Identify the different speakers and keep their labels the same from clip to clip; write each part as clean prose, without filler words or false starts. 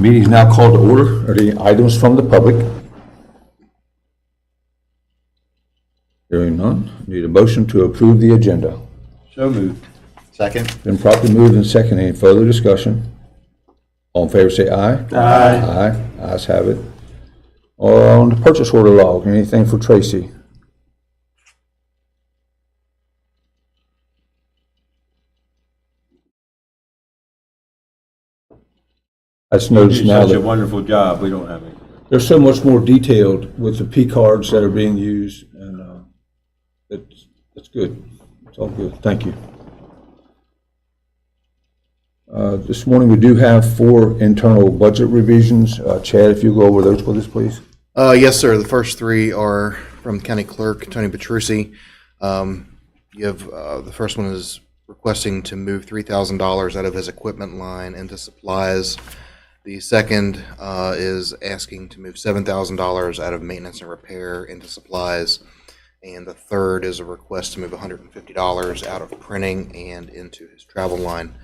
Speaker 1: Meeting is now called to order. Are there any items from the public? Hearing none. Need a motion to approve the agenda.
Speaker 2: So moved.
Speaker 3: Second.
Speaker 1: Been properly moved and second. Any further discussion? All in favor say aye.
Speaker 2: Aye.
Speaker 1: Aye. Ayes have it. On the purchase order log, anything for Tracy? I just noticed now
Speaker 2: Such a
Speaker 1: that
Speaker 2: wonderful job. We don't have any.
Speaker 1: there's so much more detailed with the P cards that are being used, and it's good. It's all good. Thank you. This morning we do have 4 internal budget revisions. Chad, if you go over those with us, please.
Speaker 3: Yes, sir. The first 3 are from County Clerk Tony Petrucci. You have the first one is requesting to move $3,000 out of his equipment line into supplies. The second is asking to move $7,000 out of maintenance and repair into supplies. And the third is a request to move $150 out of printing and into his travel line.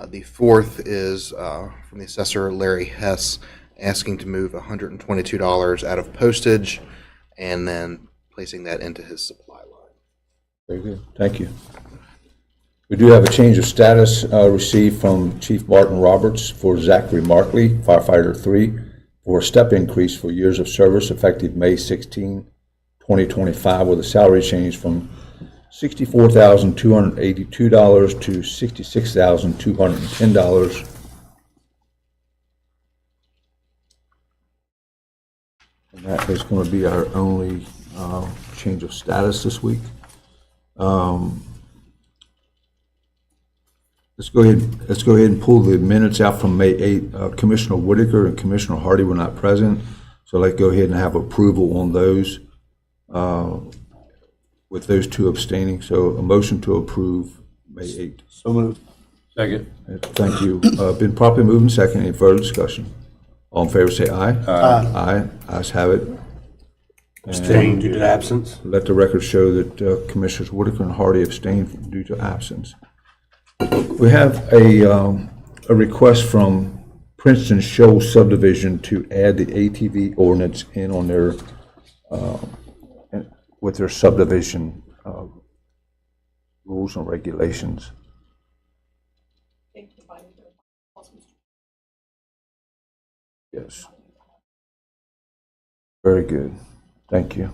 Speaker 3: The fourth is from the assessor, Larry Hess, asking to move $122 out of postage and then placing that into his supply line.
Speaker 1: Very good. Thank you. We do have a change of status received from Chief Martin Roberts for Zachary Markley, firefighter 3, for a step increase for years of service effective May 16, 2025, with a salary change from $64,282 to $66,210. And that is going to be our only change of status this week. Let's go ahead and pull the minutes out from May 8th. Commissioner Whitaker and Commissioner Hardy were not present, so let's go ahead and have approval on those with those 2 abstaining. So a motion to approve May 8th.
Speaker 2: So moved. Second.
Speaker 1: Thank you. Been properly moved and second. Any further discussion? All in favor say aye.
Speaker 2: Aye.
Speaker 1: Aye. Ayes have it.
Speaker 4: Abstain due to absence.
Speaker 1: Let the record show that Commissioners Whitaker and Hardy abstained due to absence. We have a request from Princeton Shoals subdivision to add the ATV ordinance in on their with their subdivision rules and regulations. Yes. Very good. Thank you.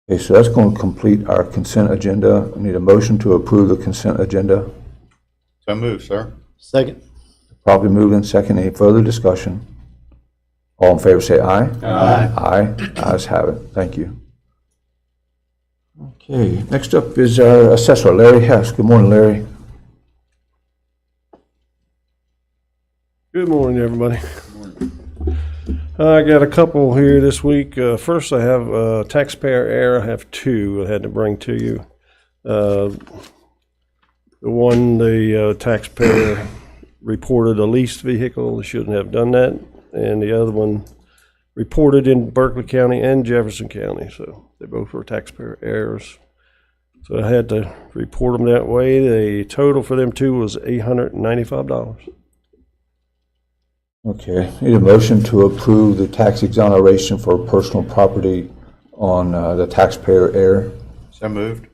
Speaker 1: Okay, so that's going to complete our consent agenda. I need a motion to approve the consent agenda.
Speaker 3: So moved, sir.
Speaker 4: Second.
Speaker 1: Probably moved in second. Any further discussion? All in favor say aye.
Speaker 2: Aye.
Speaker 1: Aye. Ayes have it. Thank you. Okay, next up is our assessor, Larry Hess. Good morning, Larry.
Speaker 4: Good morning, everybody. I got a couple here this week. First, I have taxpayer error. I have 2 I had to bring to you. The one, the taxpayer reported a leased vehicle. They shouldn't have done that. And the other one reported in Berkeley County and Jefferson County. So they both were taxpayer errors. So I had to report them that way. The total for them 2 was $895.
Speaker 1: Okay, need a motion to approve the tax exoneration for personal property on the taxpayer error.
Speaker 3: So moved.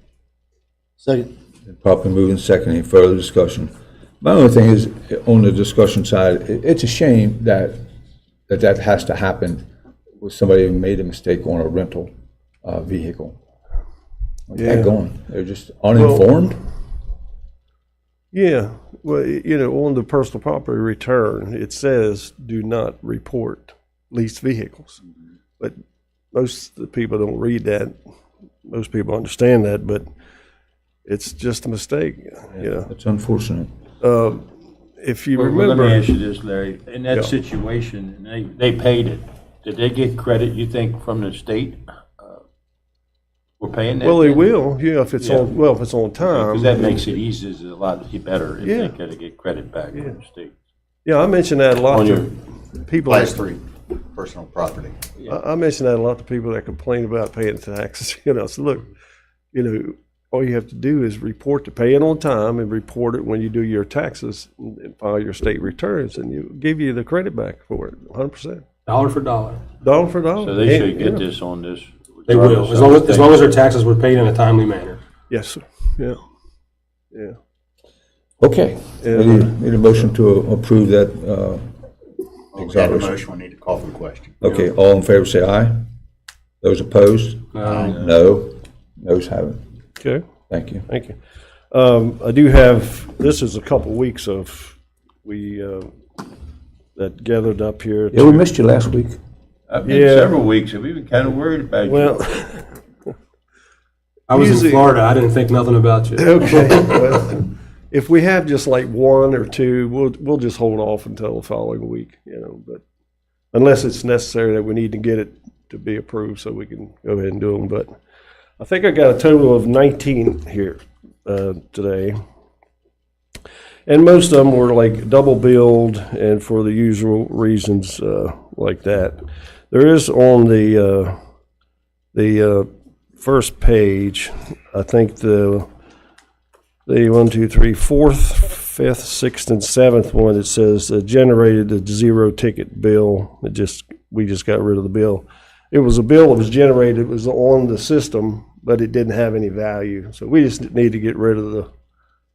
Speaker 4: Second.
Speaker 1: Properly moving second. Any further discussion? My only thing is, on the discussion side, it's a shame that has to happen with somebody who made a mistake on a rental vehicle.
Speaker 4: Yeah.
Speaker 1: Going, they're just uninformed.
Speaker 4: Yeah, well, you know, on the personal property return, it says do not report leased vehicles. But most of the people don't read that. Most people understand that, but it's just a mistake. Yeah,
Speaker 1: It's unfortunate.
Speaker 4: if you
Speaker 2: Well,
Speaker 4: remember,
Speaker 2: let me ask you this, Larry. In that
Speaker 4: Yeah.
Speaker 2: situation, they paid it. Did they get credit, you think, from the state? We're paying that?
Speaker 4: well, they
Speaker 2: then?
Speaker 4: will. Yeah, if it's
Speaker 2: Yeah.
Speaker 4: on. Well, if it's on time.
Speaker 2: Because that makes it easy, a lot better if
Speaker 4: Yeah.
Speaker 2: they gotta get credit back from the state.
Speaker 4: Yeah, I mentioned that a lot
Speaker 2: On your-
Speaker 4: to people.
Speaker 3: Last 3, personal property.
Speaker 4: I mentioned that a lot to people that complain about paying taxes. You know, so look, you know, all you have to do is pay it on time and report it when you do your taxes and file your state returns, and you give you the credit back for it, 100%.
Speaker 5: Dollar for dollar.
Speaker 4: Dollar for dollar.
Speaker 2: So they should
Speaker 4: And,
Speaker 2: get
Speaker 4: yeah.
Speaker 2: this on this.
Speaker 5: They will, as long as their taxes were paid in a timely manner.
Speaker 4: Yes, sir. Yeah. Yeah.
Speaker 1: Okay. Need a motion to approve that
Speaker 6: We have a
Speaker 1: exoneration.
Speaker 6: motion, we need to call for the question.
Speaker 1: Okay, all in favor say aye. Those opposed? No. Noes have it.
Speaker 4: Okay.
Speaker 1: Thank you.
Speaker 4: Thank you. I do have, this is a couple weeks of, that gathered up here.
Speaker 1: Yeah, we missed you last week.
Speaker 2: I've been
Speaker 4: Yeah.
Speaker 2: several weeks, and we've been kind of worried about you.
Speaker 4: Well,
Speaker 5: I was
Speaker 4: Usually-
Speaker 5: in Florida, I didn't think nothing about you.
Speaker 4: okay. Well, if we have just like one or two, we'll just hold off until the following week, but unless it's necessary that we need to get it to be approved so we can go ahead and do them. But I think I got a total of 19 here today. And most of them were like double billed and for the usual reasons like that. There is on the first page, I think the 1, 2, 3, 4th, 5th, 6th, and 7th one, it says generated a zero ticket bill. We just got rid of the bill. It was a bill that was generated, it was on the system, but it didn't have any value. So we just need to get rid of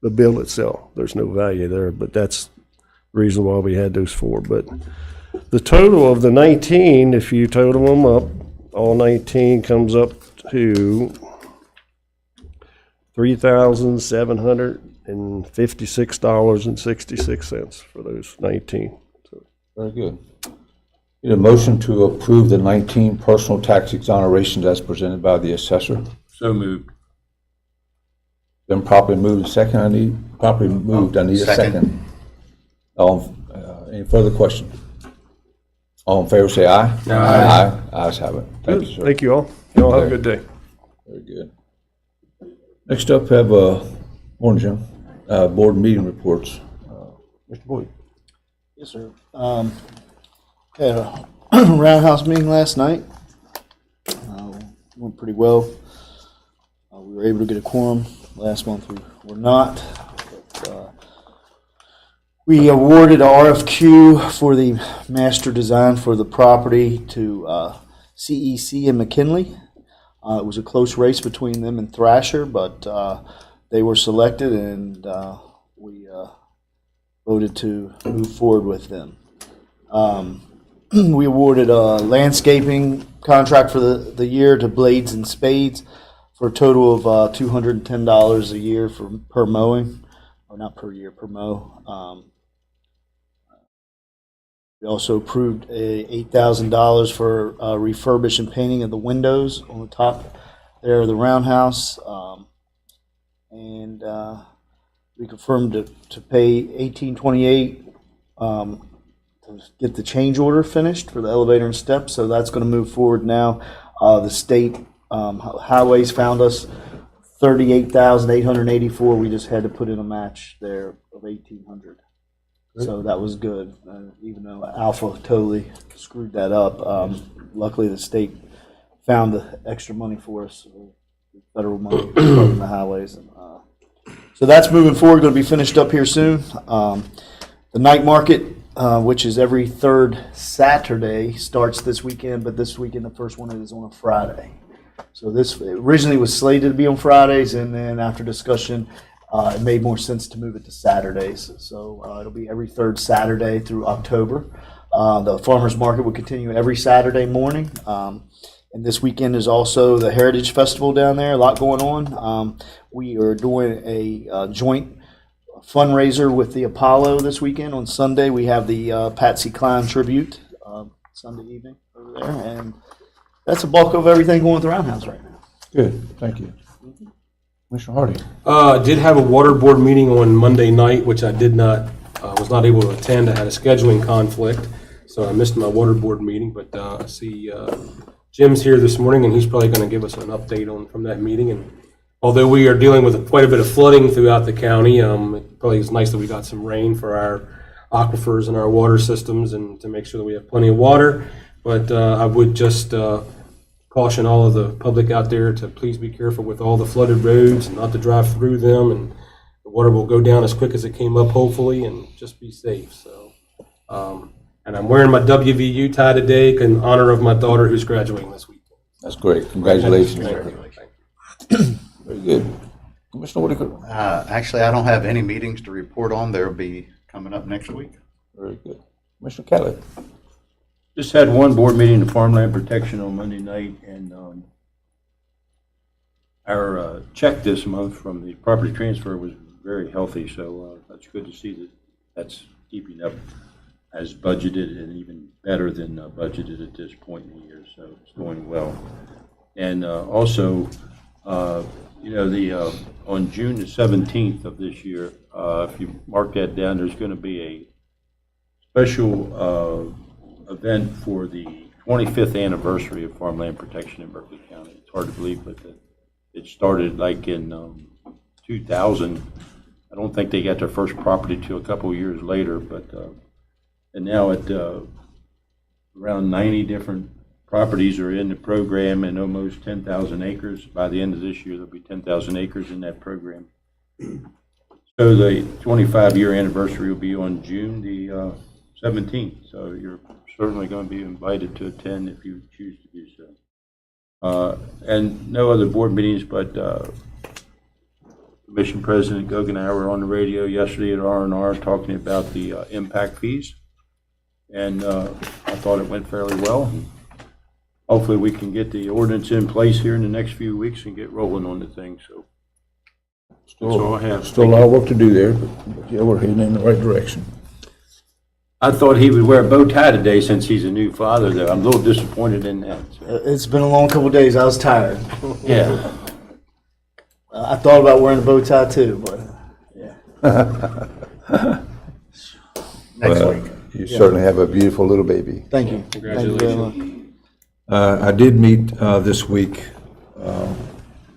Speaker 4: the bill itself. There's no value there, but that's the reason why we had those 4. But the total of the 19, if you total them up, all 19 comes up to $3,756.66 for those 19. So,
Speaker 1: Very good. Need a motion to approve the 19 personal tax exonerations as presented by the assessor.
Speaker 2: So moved.
Speaker 1: Been properly moved and second. I need a second. Any further questions? All in favor say aye. Aye. Ayes have it. Thank you, sir.
Speaker 4: thank you all. Y'all have a good day.
Speaker 1: Very good. Next up, we have morning, Jim. Board meeting reports. Mr. Boyd.
Speaker 7: Yes, sir. Had a roundhouse meeting last night. Went pretty well. We were able to get a quorum. Last month we were not. But, we awarded a RFQ for the master design for the property to CEC and McKinley. It was a close race between them and Thrasher, but they were selected, and we voted to move forward with them. We awarded a landscaping contract for the year to Blades and Spades for a total of $210 a year per mowing, or not per year, per mow. We also approved $8,000 for refurbish and painting of the windows on the top there of the roundhouse. And we confirmed to pay $1,828 to get the change order finished for the elevator and steps. So that's going to move forward now. The state highways found us $38,884. We just had to put in a match there of $1,800. So that was good, even though Alpha totally screwed that up. Luckily, the state found the extra money for us, federal money from the highways. So that's moving forward, going to be finished up here soon. The night market, which is every third Saturday, starts this weekend, but this weekend the first one is on a Friday. So this originally was slated to be on Fridays, and then after discussion, it made more sense to move it to Saturdays. So it'll be every third Saturday through October. The farmers market will continue every Saturday morning. And this weekend is also the Heritage Festival down there, a lot going on. We are doing a joint fundraiser with the Apollo this weekend. On Sunday, we have the Patsy Cline tribute Sunday evening over there. And that's the bulk of everything going with the Roundhouse right now.
Speaker 1: Good, thank you. Commissioner Hardy.
Speaker 5: Did have a water board meeting on Monday night, which I was not able to attend. I had a scheduling conflict, so I missed my water board meeting. But I see Jim's here this morning, and he's probably going to give us an update from that meeting. And although we are dealing with quite a bit of flooding throughout the county, it probably is nice that we got some rain for our aquifers and our water systems, and to make sure that we have plenty of water. But I would just caution all of the public out there to please be careful with all the flooded roads and not to drive through them, and the water will go down as quick as it came up, hopefully, and just be safe. So, and I'm wearing my WVU tie today in honor of my daughter who's graduating this weekend.
Speaker 1: That's great. Congratulations.
Speaker 5: Thank you.
Speaker 1: Very good. Commissioner Whitaker?
Speaker 6: Actually, I don't have any meetings to report on. They'll be coming up next week.
Speaker 1: Very good. Commissioner Kelly?
Speaker 2: Just had one board meeting of farmland protection on Monday night, and our check this month from the property transfer was very healthy, so that's good to see that that's keeping up as budgeted and even better than budgeted at this point in the year, so it's going well. And also, you know, on June the 17th of this year, if you mark that down, there's going to be a special event for the 25th anniversary of farmland protection in Berkeley County. It's hard to believe, but it started like in 2000. I don't think they got their first property till a couple of years later, but and now at around 90 different properties are in the program and almost 10,000 acres. By the end of this year, there'll be 10,000 acres in that program. So the 25-year anniversary will be on June the 17th. So you're certainly going to be invited to attend if you choose to do so. And no other board meetings, but Commission President Gog and I were on the radio yesterday at R&R talking about the impact fees. And I thought it went fairly well. Hopefully we can get the ordinance in place here in the next few weeks and get rolling on the thing. So that's all I have.
Speaker 1: Still a lot of work to do there, but yeah, we're heading in the right direction.
Speaker 2: I thought he would wear a bow tie today since he's a new father, though. I'm a little disappointed in that. So.
Speaker 7: It's been a long couple of days. I was tired.
Speaker 2: Yeah.
Speaker 7: I thought about wearing a bow tie too, but yeah.
Speaker 6: Next
Speaker 1: Well,
Speaker 6: week.
Speaker 1: You certainly have a beautiful little baby.
Speaker 7: Thank you.
Speaker 5: Congratulations.
Speaker 7: Thank you very much.
Speaker 1: I did meet this week.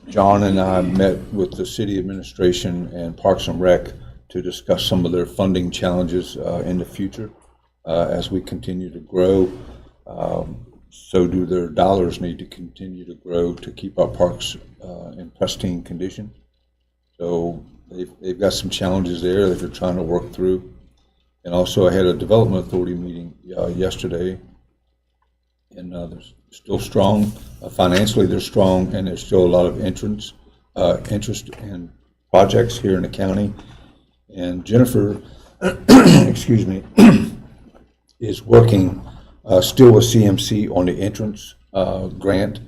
Speaker 1: John and I met with the city administration and Parks and Rec to discuss some of their funding challenges in the future as we continue to grow. So do their dollars need to continue to grow to keep our parks in pristine condition. So they've got some challenges there that they're trying to work through. And also I had a development authority meeting yesterday, and they're still strong. Financially they're strong, and there's still a lot of interest in projects here in the county. And Jennifer, excuse me, is working still with CMC on the entrance grant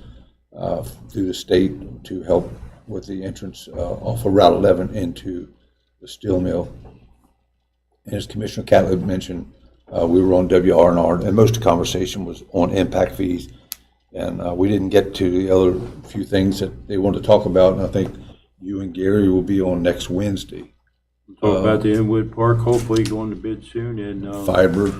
Speaker 1: through the state to help with the entrance off of Route 11 into the steel mill. And as Commissioner Catlett mentioned, we were on WRNR, and most of the conversation was on impact fees. And we didn't get to the other few things that they wanted to talk about, and I think you and Gary will be on next Wednesday.
Speaker 2: Talk about the Inwood Park, hopefully going to bid soon, and
Speaker 1: Fiber.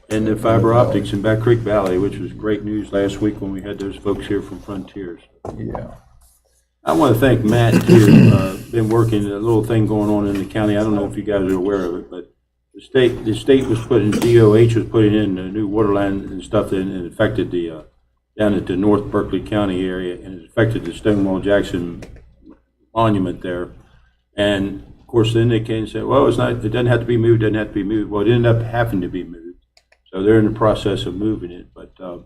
Speaker 2: and the fiber optics in Back Creek Valley, which was great news last week when we had those folks here from Frontiers.
Speaker 1: Yeah.
Speaker 2: I want to thank Matt too. Been working a little thing going on in the county. I don't know if you guys are aware of it, but the state was putting, DOH was putting in a new water line and stuff, and it affected the down at the North Berkeley County area, and it affected the Stonewall Jackson monument there. And of course, then they came and said, well, it doesn't have to be moved, doesn't have to be moved. Well, it ended up having to be moved. So they're in the process of moving it. But I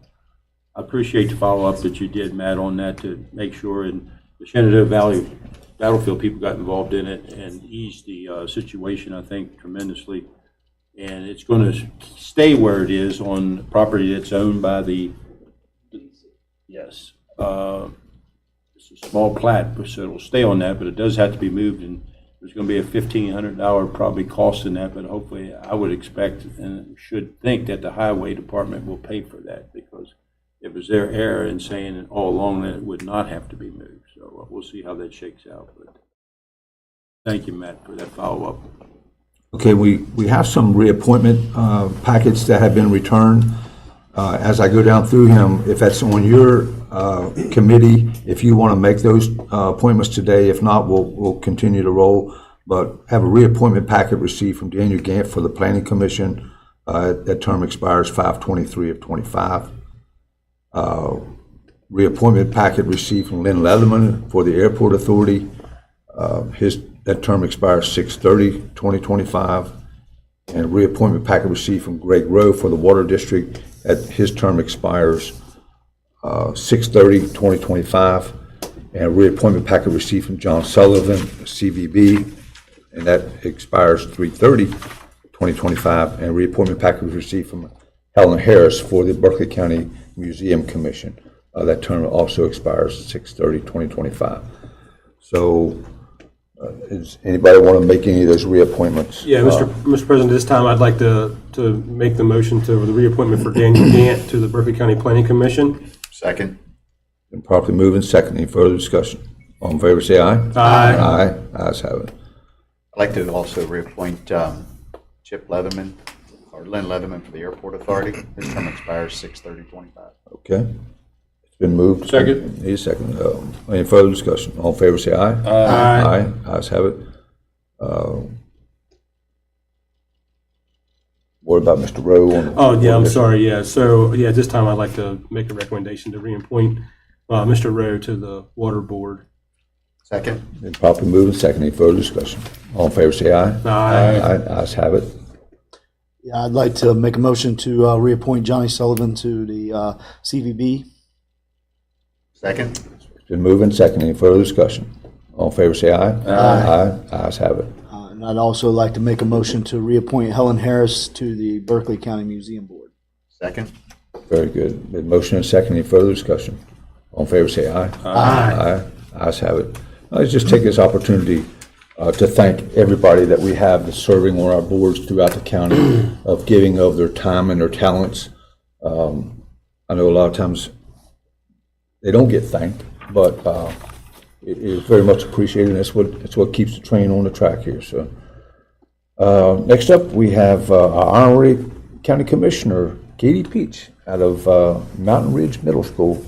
Speaker 2: appreciate the follow-up that you did, Matt, on that to make sure. And the Shenandoah Valley Battlefield people got involved in it and eased the situation, I think, tremendously. And it's going to stay where it is on property that's owned by the, yes, it's a small plat, so it'll stay on that, but it does have to be moved. And there's going to be a $1,500 probably cost in that, but hopefully I would expect and should think that the highway department will pay for that, because it was their error in saying all along that it would not have to be moved. So we'll see how that shakes out. But thank you, Matt, for that follow-up.
Speaker 1: Okay, we have some reappointment packets that have been returned. As I go down through him, if that's on your committee, if you want to make those appointments today, if not, we'll continue to roll. But have a reappointment packet received from Daniel Gant for the Planning Commission. That term expires 5/23 of 25. reappointment packet received from Lynn Leatherman for the Airport Authority. That term expires 6/30/2025. And reappointment packet received from Greg Rowe for the Water District. His term expires 6/30/2025. And a reappointment packet received from John Sullivan, CVB, and that expires 3/30/2025. And a reappointment packet was received from Helen Harris for the Berkeley County Museum Commission. That term also expires 6/30/2025. So, does anybody want to make any of those reappointments?
Speaker 5: Yeah, Mr. President, this time I'd like to make the motion to the reappointment for Daniel Gant to the Berkeley County Planning Commission.
Speaker 6: Second.
Speaker 1: Been properly moved and seconded. Any further discussion? All in favor, say aye.
Speaker 5: Aye.
Speaker 1: Aye. Ayes have it.
Speaker 6: I'd like to also reappoint Chip Leatherman, or Lynn Leatherman for the Airport Authority. His term expires 6/30/25.
Speaker 1: Okay. It's been moved.
Speaker 2: Second.
Speaker 1: Need a second. Any further discussion? All in favor, say aye.
Speaker 2: Aye.
Speaker 1: Aye. Ayes have it. What about Mr. Rowe?
Speaker 5: Oh, yeah, I'm sorry, yeah. So, yeah, this time I'd like to make a recommendation to reappoint Mr. Rowe to the Water Board.
Speaker 6: Second.
Speaker 1: Been properly moved and seconded. Any further discussion? All in favor, say aye.
Speaker 5: Aye.
Speaker 1: Aye. Ayes have it.
Speaker 7: Yeah, I'd like to make a motion to reappoint Johnny Sullivan to the CVB.
Speaker 6: Second.
Speaker 1: It's been moved and seconded. Any further discussion? All in favor, say aye.
Speaker 7: Aye.
Speaker 1: Aye. Ayes have it.
Speaker 7: And I'd also like to make a motion to reappoint Helen Harris to the Berkeley County Museum Board.
Speaker 6: Second.
Speaker 1: Very good. Been motion and second. Any further discussion? All in favor, say aye. Aye. Ayes have it. Let's just take this opportunity to thank everybody that we have that's serving on our boards throughout the county, of giving of their time and their talents. I know a lot of times they don't get thanked, but it is very much appreciated, and it's what keeps the train on the track here. So next up, we have our honorary county commissioner, Katie Peach, out of Mountain Ridge Middle School.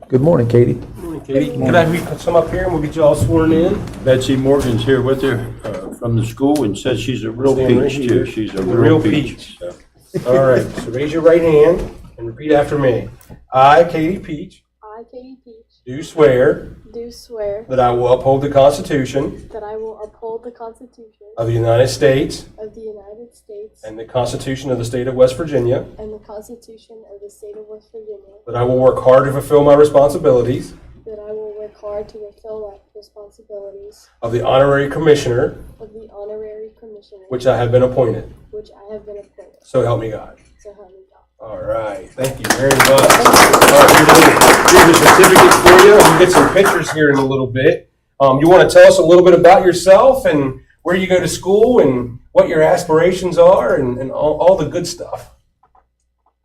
Speaker 1: Good morning, Katie.
Speaker 5: Morning, Katie. Can I have you come up here and we'll get you all sworn in?
Speaker 2: Betsy Morgan's here with her from the school and says she's a real
Speaker 5: Stand right
Speaker 2: peach
Speaker 5: here.
Speaker 2: too. She's a
Speaker 5: Real
Speaker 2: real peach.
Speaker 5: peach. All right, so raise your right hand and repeat after me. I, Katie Peach,
Speaker 8: I, Katie Peach,
Speaker 5: do swear
Speaker 8: do swear
Speaker 5: that I will uphold the Constitution
Speaker 8: that I will uphold the Constitution
Speaker 5: of the United States
Speaker 8: of the United States
Speaker 5: and the Constitution of the State of West Virginia,
Speaker 8: and the Constitution of the State of West Virginia,
Speaker 5: that I will work hard to fulfill my responsibilities
Speaker 8: that I will work hard to fulfill my responsibilities
Speaker 5: of the Honorary Commissioner,
Speaker 8: of the Honorary Commissioner,
Speaker 5: which I have been appointed.
Speaker 8: which I have been appointed.
Speaker 5: So help me God.
Speaker 8: So help me God.
Speaker 5: All right, thank you very much. All right, here's a certificate for you. We'll get some pictures here in a little bit. You want to tell us a little bit about yourself and where you go to school and what your aspirations are and all the good stuff.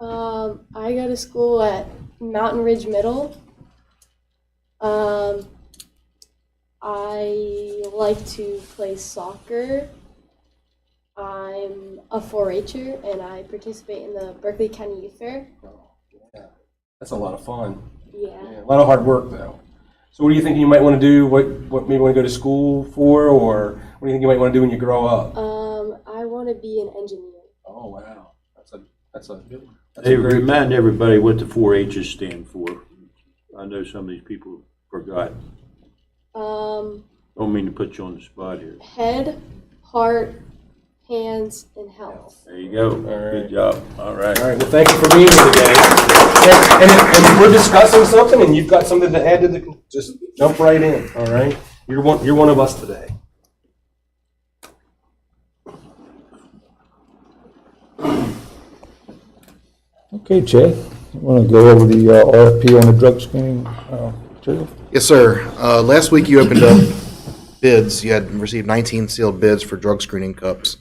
Speaker 8: I go to school at Mountain Ridge Middle. I like to play soccer. I'm a 4-H'er and I participate in the Berkeley County Youth Fair.
Speaker 5: That's a lot of fun.
Speaker 8: Yeah.
Speaker 5: A lot of hard work, though. So what do you think you might want to do? What maybe want to go to school for, or what do you think you might want to do when you grow up?
Speaker 8: I want to be an engineer.
Speaker 5: Oh, wow. That's a
Speaker 2: Hey,
Speaker 5: great.
Speaker 2: remind everybody what the 4-H's stand for. I know some of these people forgot. Don't mean to put you on the spot here.
Speaker 8: Head, heart, hands, and health.
Speaker 2: There you go.
Speaker 5: right.
Speaker 2: Good job. All right.
Speaker 5: All right, well, thank you for being here today. And we're discussing something, and you've got something to add to the, just jump right in, all right? You're one of us today.
Speaker 1: Okay, Jay, you want to go over the RFP on the drug screening material?
Speaker 3: Yes, sir. Last week you opened up bids. You had received 19 sealed bids for drug screening cups.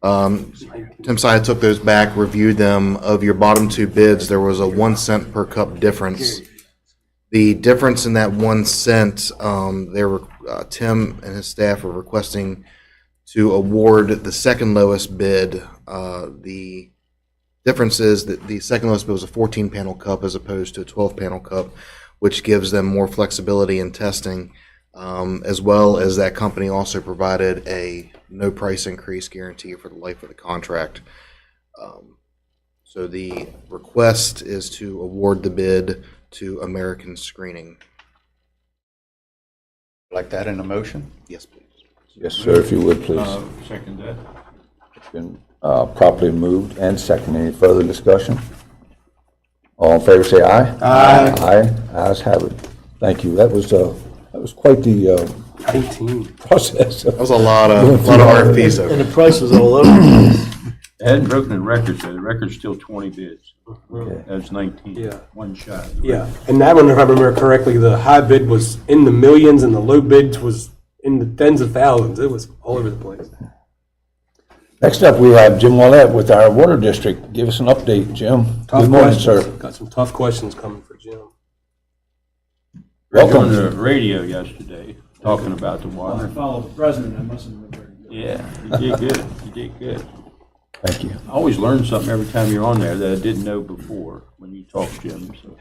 Speaker 3: Tim Sy took those back, reviewed them. Of your bottom two bids, there was a 1 cent per cup difference. The difference in that 1 cent, Tim and his staff are requesting to award the second lowest bid. The difference is that the second lowest bid was a 14-panel cup as opposed to a 12-panel cup, which gives them more flexibility in testing, as well as that company also provided a no price increase guarantee for the life of the contract. So the request is to award the bid to American Screening.
Speaker 6: Like that in a motion?
Speaker 3: Yes, please.
Speaker 1: Yes, sir, if you would, please.
Speaker 2: Second that.
Speaker 1: It's been properly moved and seconded. Any further discussion? All in favor, say aye. Aye. Aye, ayes have it. Thank you. That was quite the
Speaker 5: 19.
Speaker 1: process.
Speaker 3: That was a lot of RFPs over.
Speaker 7: And the price was all over the place.
Speaker 2: It hadn't broken the record, so the record's still 20 bids.
Speaker 1: Okay.
Speaker 2: That's 19.
Speaker 5: Yeah.
Speaker 2: One shot.
Speaker 5: Yeah, and that one, if I remember correctly, the high bid was in the millions and the low bid was in the tens of thousands. It was all over the place.
Speaker 1: Next up, we have Jim Willett with our water district. Give us an update, Jim.
Speaker 5: Tough
Speaker 1: Good morning,
Speaker 5: questions.
Speaker 1: sir.
Speaker 5: Got some tough questions coming for Jim.
Speaker 2: We were on
Speaker 1: Welcome.
Speaker 2: the radio yesterday, talking about the water.
Speaker 9: Follow the president, I mustn't have been very good.
Speaker 2: Yeah, you did good. You did good.
Speaker 1: Thank you.
Speaker 2: I always learn something every time you're on there that I didn't know before when you talk, Jim, so.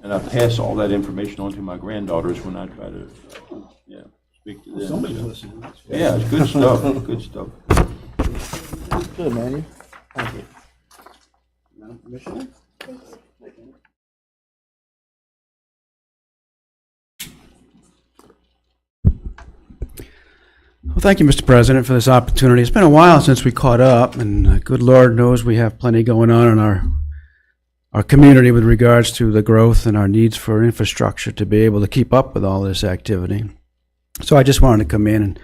Speaker 2: And I pass all that information on to my granddaughters when I try to, speak to them.
Speaker 9: Somebody's listening.
Speaker 2: Yeah, it's good stuff, good stuff.
Speaker 7: Good, man. Thank you. Madam Commissioner?
Speaker 9: Well, thank you, Mr. President, for this opportunity. It's been a while since we caught up, and good Lord knows we have plenty going on in our community with regards to the growth and our needs for infrastructure to be able to keep up with all this activity. So I just wanted to come in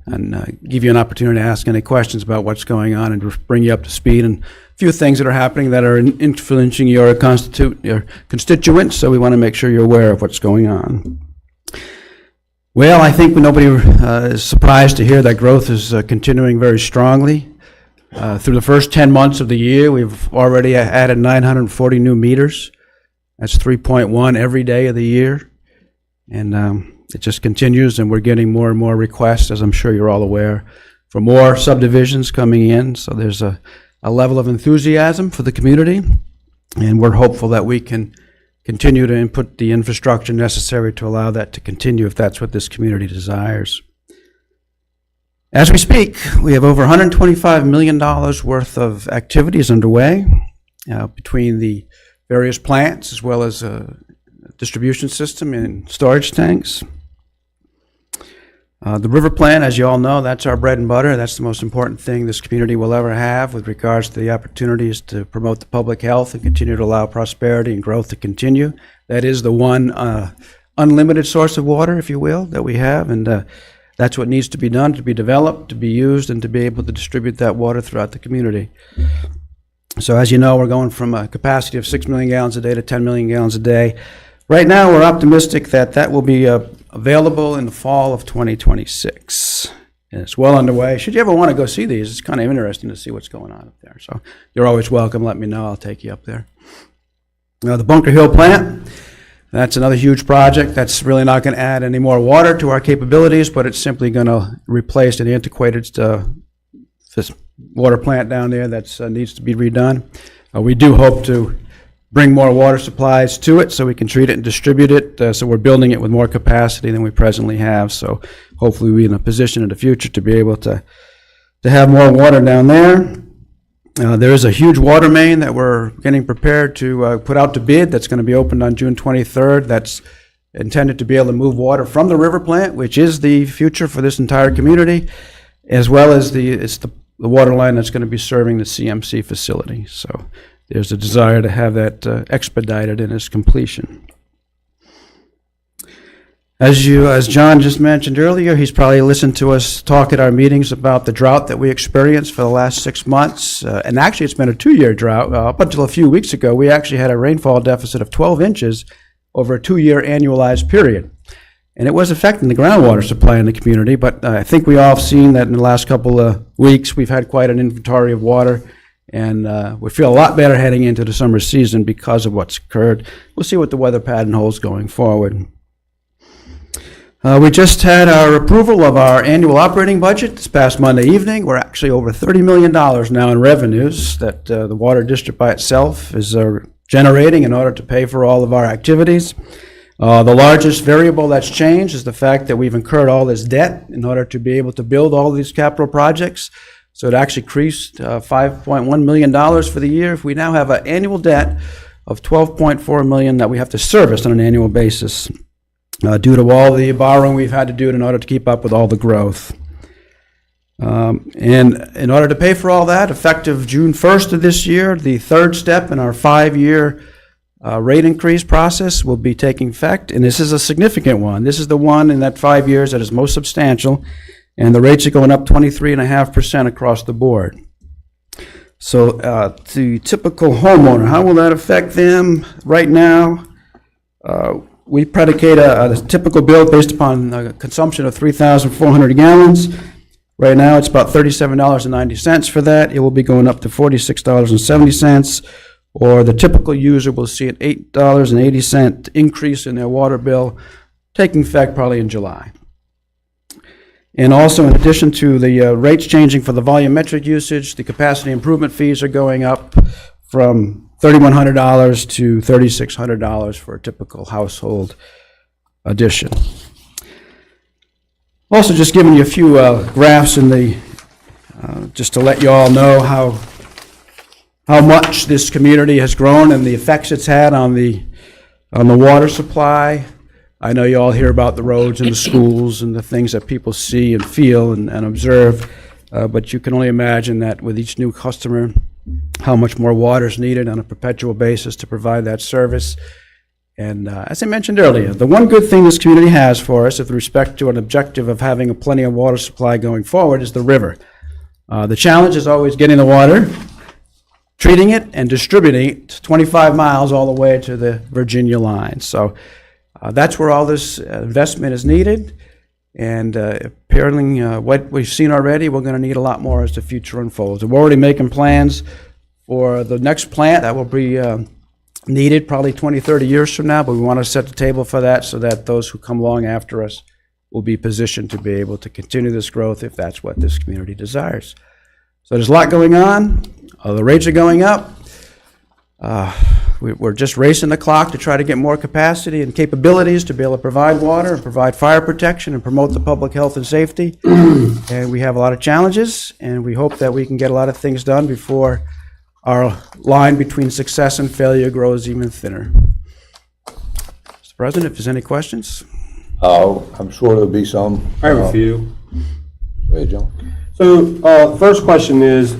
Speaker 9: and give you an opportunity to ask any questions about what's going on and bring you up to speed and a few things that are happening that are influencing your constituents, so we want to make sure you're aware of what's going on. Well, I think nobody is surprised to hear that growth is continuing very strongly. Through the first 10 months of the year, we've already added 940 new meters. That's 3.1 every day of the year. And it just continues, and we're getting more and more requests, as I'm sure you're all aware, for more subdivisions coming in. So there's a level of enthusiasm for the community, and we're hopeful that we can continue to input the infrastructure necessary to allow that to continue if that's what this community desires. As we speak, we have over $125 million worth of activities underway between the various plants as well as a distribution system and storage tanks. The river plant, as you all know, that's our bread and butter. That's the most important thing this community will ever have with regards to the opportunities to promote the public health and continue to allow prosperity and growth to continue. That is the one unlimited source of water, if you will, that we have, and that's what needs to be done, to be developed, to be used, and to be able to distribute that water throughout the community. So as you know, we're going from a capacity of 6 million gallons a day to 10 million gallons a day. Right now, we're optimistic that that will be available in the fall of 2026. And it's well underway. Should you ever want to go see these, it's kind of interesting to see what's going on up there. So you're always welcome. Let me know. I'll take you up there. Now, the Bunker Hill plant, that's another huge project. That's really not going to add any more water to our capabilities, but it's simply going to replace an antiquated water plant down there that needs to be redone. We do hope to bring more water supplies to it so we can treat it and distribute it. So we're building it with more capacity than we presently have. So hopefully we'll be in a position in the future to be able to have more water down there. There is a huge water main that we're getting prepared to put out to bid that's going to be opened on June 23rd. That's intended to be able to move water from the river plant, which is the future for this entire community, as well as the water line that's going to be serving the CMC facility. So there's a desire to have that expedited in its completion. As John just mentioned earlier, he's probably listened to us talk at our meetings about the drought that we experienced for the last 6 months. And actually, it's been a 2-year drought. Up until a few weeks ago, we actually had a rainfall deficit of 12 inches over a 2-year annualized period. And it was affecting the groundwater supply in the community, but I think we all have seen that in the last couple of weeks, we've had quite an inventory of water. And we feel a lot better heading into the summer season because of what's occurred. We'll see what the weather pattern holds going forward. We just had our approval of our annual operating budget this past Monday evening. We're actually over $30 million now in revenues that the water district by itself is generating in order to pay for all of our activities. The largest variable that's changed is the fact that we've incurred all this debt in order to be able to build all these capital projects. So it actually increased $5.1 million for the year. We now have an annual debt of $12.4 million that we have to service on an annual basis due to all the borrowing we've had to do in order to keep up with all the growth. And in order to pay for all that, effective June 1st of this year, the third step in our 5-year rate increase process will be taking effect, and this is a significant one. This is the one in that 5 years that is most substantial, and the rates are going up 23.5% across the board. So the typical homeowner, how will that affect them? Right now, we predicate a typical bill based upon a consumption of 3,400 gallons. Right now, it's about $37.90 for that. It will be going up to $46.70, or the typical user will see an $8.80 increase in their water bill, taking effect probably in July. And also, in addition to the rates changing for the volumetric usage, the capacity improvement fees are going up from $3,100 to $3,600 for a typical household addition. Also, just giving you a few graphs in the, just to let you all know how much this community has grown and the effects it's had on the water supply. I know you all hear about the roads and the schools and the things that people see and feel and observe, but you can only imagine that with each new customer, how much more water is needed on a perpetual basis to provide that service. And as I mentioned earlier, the one good thing this community has for us with respect to an objective of having a plenty of water supply going forward is the river. The challenge is always getting the water, treating it, and distributing it 25 miles all the way to the Virginia line. So that's where all this investment is needed, and apparently what we've seen already, we're going to need a lot more as the future unfolds. We're already making plans for the next plant that will be needed probably 20, 30 years from now, but we want to set the table for that so that those who come along after us will be positioned to be able to continue this growth if that's what this community desires. So there's a lot going on. The rates are going up. We're just racing the clock to try to get more capacity and capabilities to be able to provide water and provide fire protection and promote the public health and safety. And we have a lot of challenges, and we hope that we can get a lot of things done before our line between success and failure grows even thinner. Mr. President, if there's any questions?
Speaker 1: I'm sure there'll be some.
Speaker 5: I have a few.
Speaker 1: Go ahead, John.
Speaker 5: So, first question is,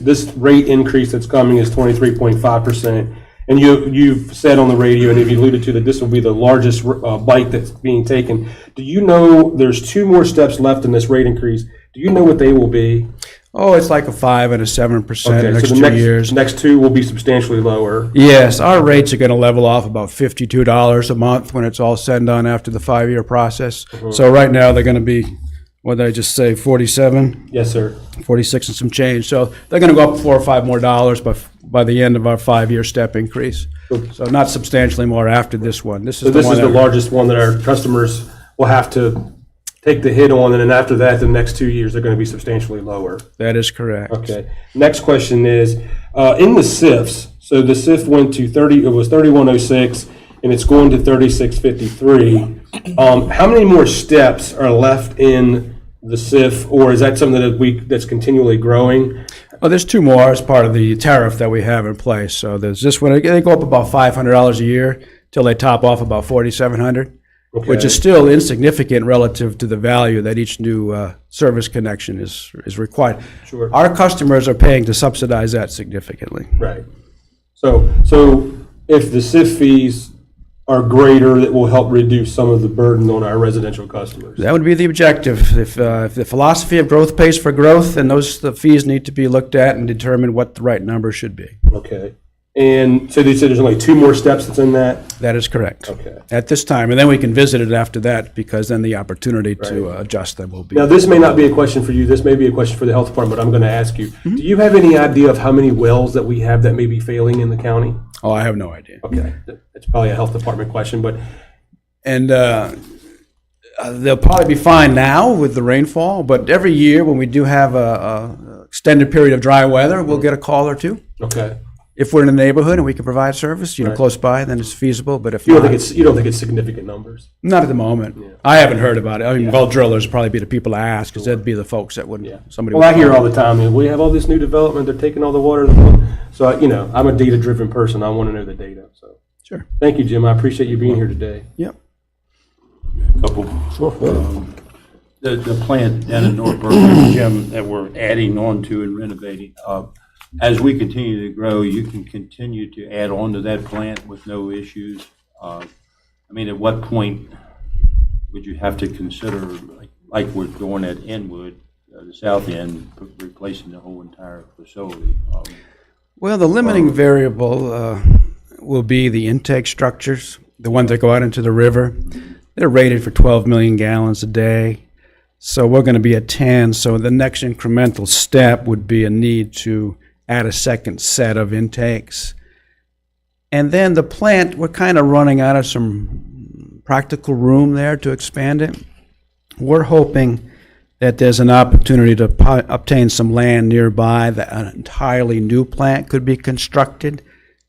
Speaker 5: this rate increase that's coming is 23.5%, and you've said on the radio, and you alluded to that this will be the largest bite that's being taken. Do you know there's 2 more steps left in this rate increase? Do you know what they will be?
Speaker 9: Oh, it's like a 5 and a 7% in the next
Speaker 5: so
Speaker 9: 2 years.
Speaker 5: Next 2 will be substantially lower.
Speaker 9: Yes, our rates are going to level off about $52 a month when it's all said and done after the 5-year process. So right now, they're going to be, what did I just say, 47?
Speaker 5: Yes, sir.
Speaker 9: 46 and some change. So they're going to go up $4 or $5 more by the end of our 5-year step increase. So not substantially more after this one. This is
Speaker 5: the largest one that our customers will have to take the hit on, and then after that, the next 2 years, they're going to be substantially lower.
Speaker 9: That is correct.
Speaker 5: Okay. Next question is, in the SIFs, so the SIF went to 3106, and it's going to 3653. How many more steps are left in the SIF, or is that something that's continually growing?
Speaker 9: Well, there's 2 more as part of the tariff that we have in place. So there's this one, they go up about $500 a year till they top off about $4,700.
Speaker 5: Okay.
Speaker 9: Which is still insignificant relative to the value that each new service connection is required.
Speaker 5: Sure.
Speaker 9: Our customers are paying to subsidize that significantly.
Speaker 5: Right. So if the SIF fees are greater, that will help reduce some of the burden on our residential customers.
Speaker 9: That would be the objective. If the philosophy of growth pays for growth, then the fees need to be looked at and determine what the right number should be.
Speaker 5: Okay. And so they said there's only 2 more steps that's in that?
Speaker 9: That is correct.
Speaker 5: Okay.
Speaker 9: At this time, and then we can visit it after that, because then the opportunity to adjust them will be.
Speaker 5: Now, this may not be a question for you, this may be a question for the health department, but I'm going to ask you.
Speaker 9: Mm-hmm.
Speaker 5: Do you have any idea of how many wells that we have that may be failing in the county?
Speaker 9: Oh, I have no idea.
Speaker 5: Okay, that's probably a health department question, but
Speaker 9: And they'll probably be fine now with the rainfall, but every year when we do have a extended period of dry weather, we'll get a call or 2.
Speaker 5: okay.
Speaker 9: If we're in the neighborhood and we can provide service,
Speaker 5: Right.
Speaker 9: close by, then it's feasible, but if
Speaker 5: You don't
Speaker 9: not,
Speaker 5: think you don't think it's significant numbers?
Speaker 9: not at the moment.
Speaker 5: Yeah.
Speaker 9: I haven't heard about it. I mean, well drillers would probably be the people to ask, because that'd be the folks that would, somebody would.
Speaker 5: Well, I hear
Speaker 9: call.
Speaker 5: all the time, we have all this new development, they're taking all the water. So, I'm a data-driven person. I want to know the data, so.
Speaker 9: Sure.
Speaker 5: Thank you, Jim. I appreciate you being here today.
Speaker 9: Yep.
Speaker 2: Couple. The plant down in North Berkeley, Jim, that we're adding on to and renovating. As we continue to grow, you can continue to add on to that plant with no issues. I mean, at what point would you have to consider, like we're doing at Inwood, the south end, replacing the whole entire facility?
Speaker 9: Well, the limiting variable will be the intake structures, the ones that go out into the river. They're rated for 12 million gallons a day. So we're going to be at 10. So the next incremental step would be a need to add a second set of intakes. And then the plant, we're kind of running out of some practical room there to expand it. We're hoping that there's an opportunity to obtain some land nearby that an entirely new plant could be constructed,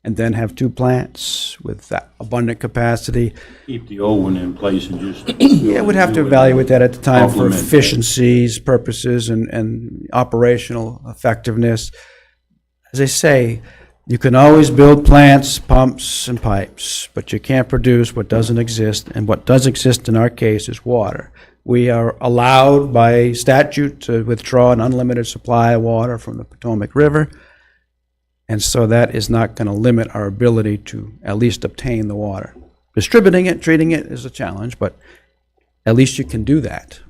Speaker 9: and then have two plants with that abundant capacity.
Speaker 2: Keep the old one in place and just.
Speaker 9: Yeah, we'd have to evaluate that at the time for
Speaker 2: Complement that.
Speaker 9: efficiencies, purposes, and operational effectiveness. As I say, you can always build plants, pumps, and pipes, but you can't produce what doesn't exist, and what does exist in our case is water. We are allowed by statute to withdraw an unlimited supply of water from the Potomac River, and so that is not going to limit our ability to at least obtain the water. Distributing it, treating it is a challenge, but at least you can do that.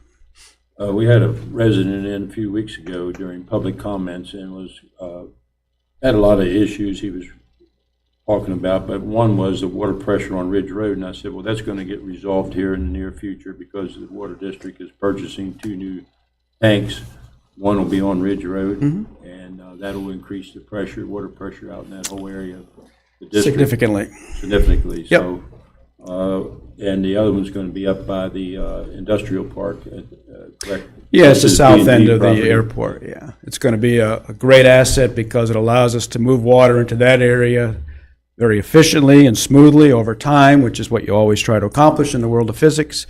Speaker 2: We had a resident in a few weeks ago during public comments and was, had a lot of issues he was talking about, but one was the water pressure on Ridge Road, and I said, well, that's going to get resolved here in the near future because the water district is purchasing 2 new tanks. One will be on Ridge Road, and that'll increase the pressure, water pressure out in that whole area of the district. Significantly.
Speaker 9: Yep.
Speaker 2: So, and the other one's going to be up by the industrial park, correct?
Speaker 9: Yeah, it's the
Speaker 2: This is
Speaker 9: south
Speaker 2: B&B
Speaker 9: end of the
Speaker 2: property.
Speaker 9: airport, yeah. It's going to be a great asset because it allows us to move water into that area very efficiently and smoothly over time, which is what you always try to accomplish in the world of physics.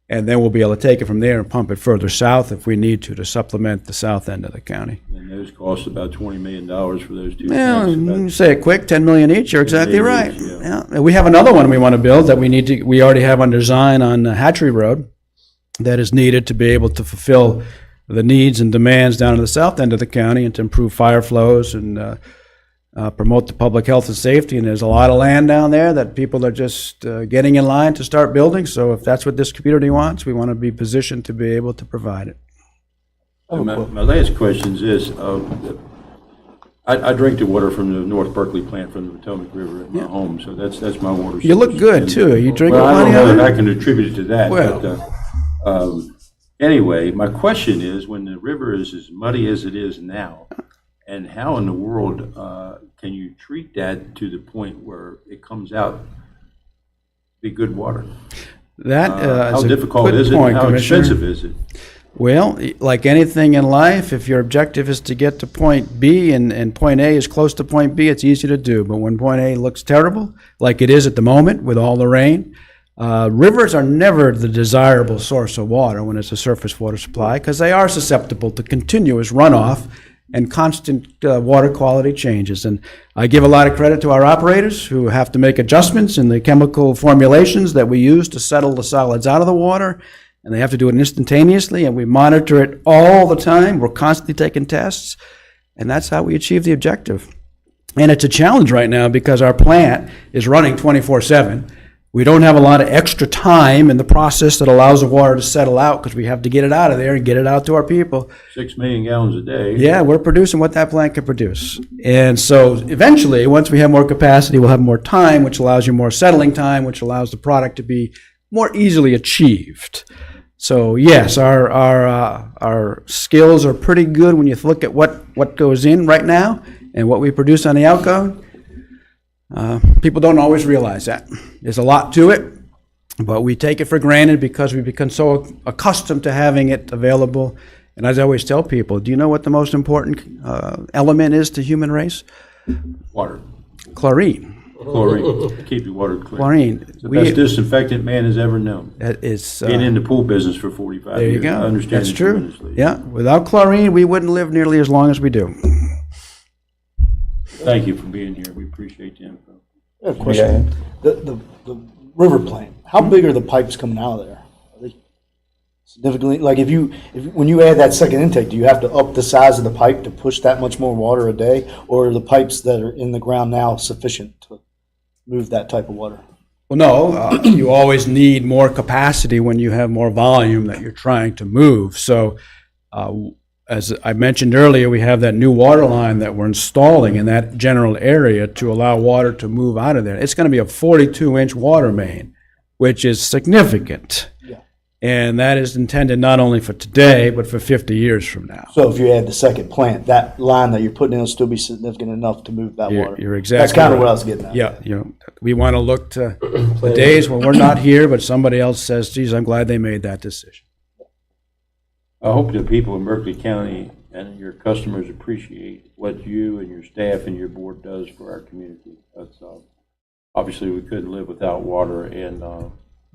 Speaker 9: And then we'll be able to take it from there and pump it further south if we need to supplement the south end of the county.
Speaker 2: And those cost about $20 million for those 2
Speaker 9: Well,
Speaker 2: tanks.
Speaker 9: you
Speaker 2: about-
Speaker 9: say it quick, 10 million each, you're exactly
Speaker 2: million
Speaker 9: right.
Speaker 2: each,
Speaker 9: Yeah. And we have another one we want to build that we already have on design on Hatchery Road that is needed to be able to fulfill the needs and demands down in the south end of the county and to improve fire flows and promote the public health and safety. And there's a lot of land down there that people are just getting in line to start building. So if that's what this community wants, we want to be positioned to be able to provide it.
Speaker 2: And my last question is this. I drink the water from the North Berkeley plant from the Potomac River at my home, so that's my water source.
Speaker 9: You look good, too. Are you drinking
Speaker 2: Well, I don't
Speaker 9: plenty
Speaker 2: know
Speaker 9: of
Speaker 2: that
Speaker 9: it?
Speaker 2: I can attribute it to that,
Speaker 9: Well.
Speaker 2: but anyway, my question is, when the river is as muddy as it is now, and how in the world can you treat that to the point where it comes out to be good water?
Speaker 9: That
Speaker 2: How
Speaker 9: is a
Speaker 2: difficult
Speaker 9: good
Speaker 2: is it?
Speaker 9: point,
Speaker 2: How
Speaker 9: Commissioner.
Speaker 2: expensive is it?
Speaker 9: Well, like anything in life, if your objective is to get to point B and point A is close to point B, it's easy to do. But when point A looks terrible, like it is at the moment with all the rain, rivers are never the desirable source of water when it's a surface water supply because they are susceptible to continuous runoff and constant water quality changes. And I give a lot of credit to our operators who have to make adjustments in the chemical formulations that we use to settle the solids out of the water. And they have to do it instantaneously, and we monitor it all the time. We're constantly taking tests, and that's how we achieve the objective. And it's a challenge right now because our plant is running 24/7. We don't have a lot of extra time in the process that allows the water to settle out because we have to get it out of there and get it out to our people.
Speaker 2: 6 million gallons a day.
Speaker 9: Yeah, we're producing what that plant can produce. And so eventually, once we have more capacity, we'll have more time, which allows you more settling time, which allows the product to be more easily achieved. So yes, our skills are pretty good when you look at what goes in right now and what we produce on the outgo. People don't always realize that. There's a lot to it, but we take it for granted because we become so accustomed to having it available. And as I always tell people, do you know what the most important element is to human race?
Speaker 2: Water,
Speaker 9: chlorine.
Speaker 2: chlorine, keep your water clean.
Speaker 9: Chlorine.
Speaker 2: It's the best disinfectant man has ever known.
Speaker 9: That is,
Speaker 2: Being in the pool business for 45
Speaker 9: there
Speaker 2: years.
Speaker 9: you go.
Speaker 2: I understand
Speaker 9: That's
Speaker 2: it
Speaker 9: true.
Speaker 2: tremendously.
Speaker 9: Yeah, without chlorine, we wouldn't live nearly as long as we do.
Speaker 2: Thank you for being here. We appreciate the info.
Speaker 7: I have a question. The river plant, how big are the pipes coming out of there? Are they significantly, like when you add that second intake, do you have to up the size of the pipe to push that much more water a day? Or are the pipes that are in the ground now sufficient to move that type of water?
Speaker 9: Well, no, you always need more capacity when you have more volume that you're trying to move. So, as I mentioned earlier, we have that new water line that we're installing in that general area to allow water to move out of there. It's going to be a 42-inch water main, which is significant.
Speaker 7: Yeah.
Speaker 9: And that is intended not only for today, but for 50 years from now.
Speaker 7: So if you add the second plant, that line that you're putting in will still be significant enough to move that water?
Speaker 9: You're exactly
Speaker 7: That's kind of
Speaker 9: right.
Speaker 7: what I was getting at.
Speaker 9: Yeah, we want to look to the days when we're not here, but somebody else says, geez, I'm glad they made that decision.
Speaker 2: I hope the people in Berkeley County and your customers appreciate what you and your staff and your board does for our community. That's obviously we couldn't live without water, and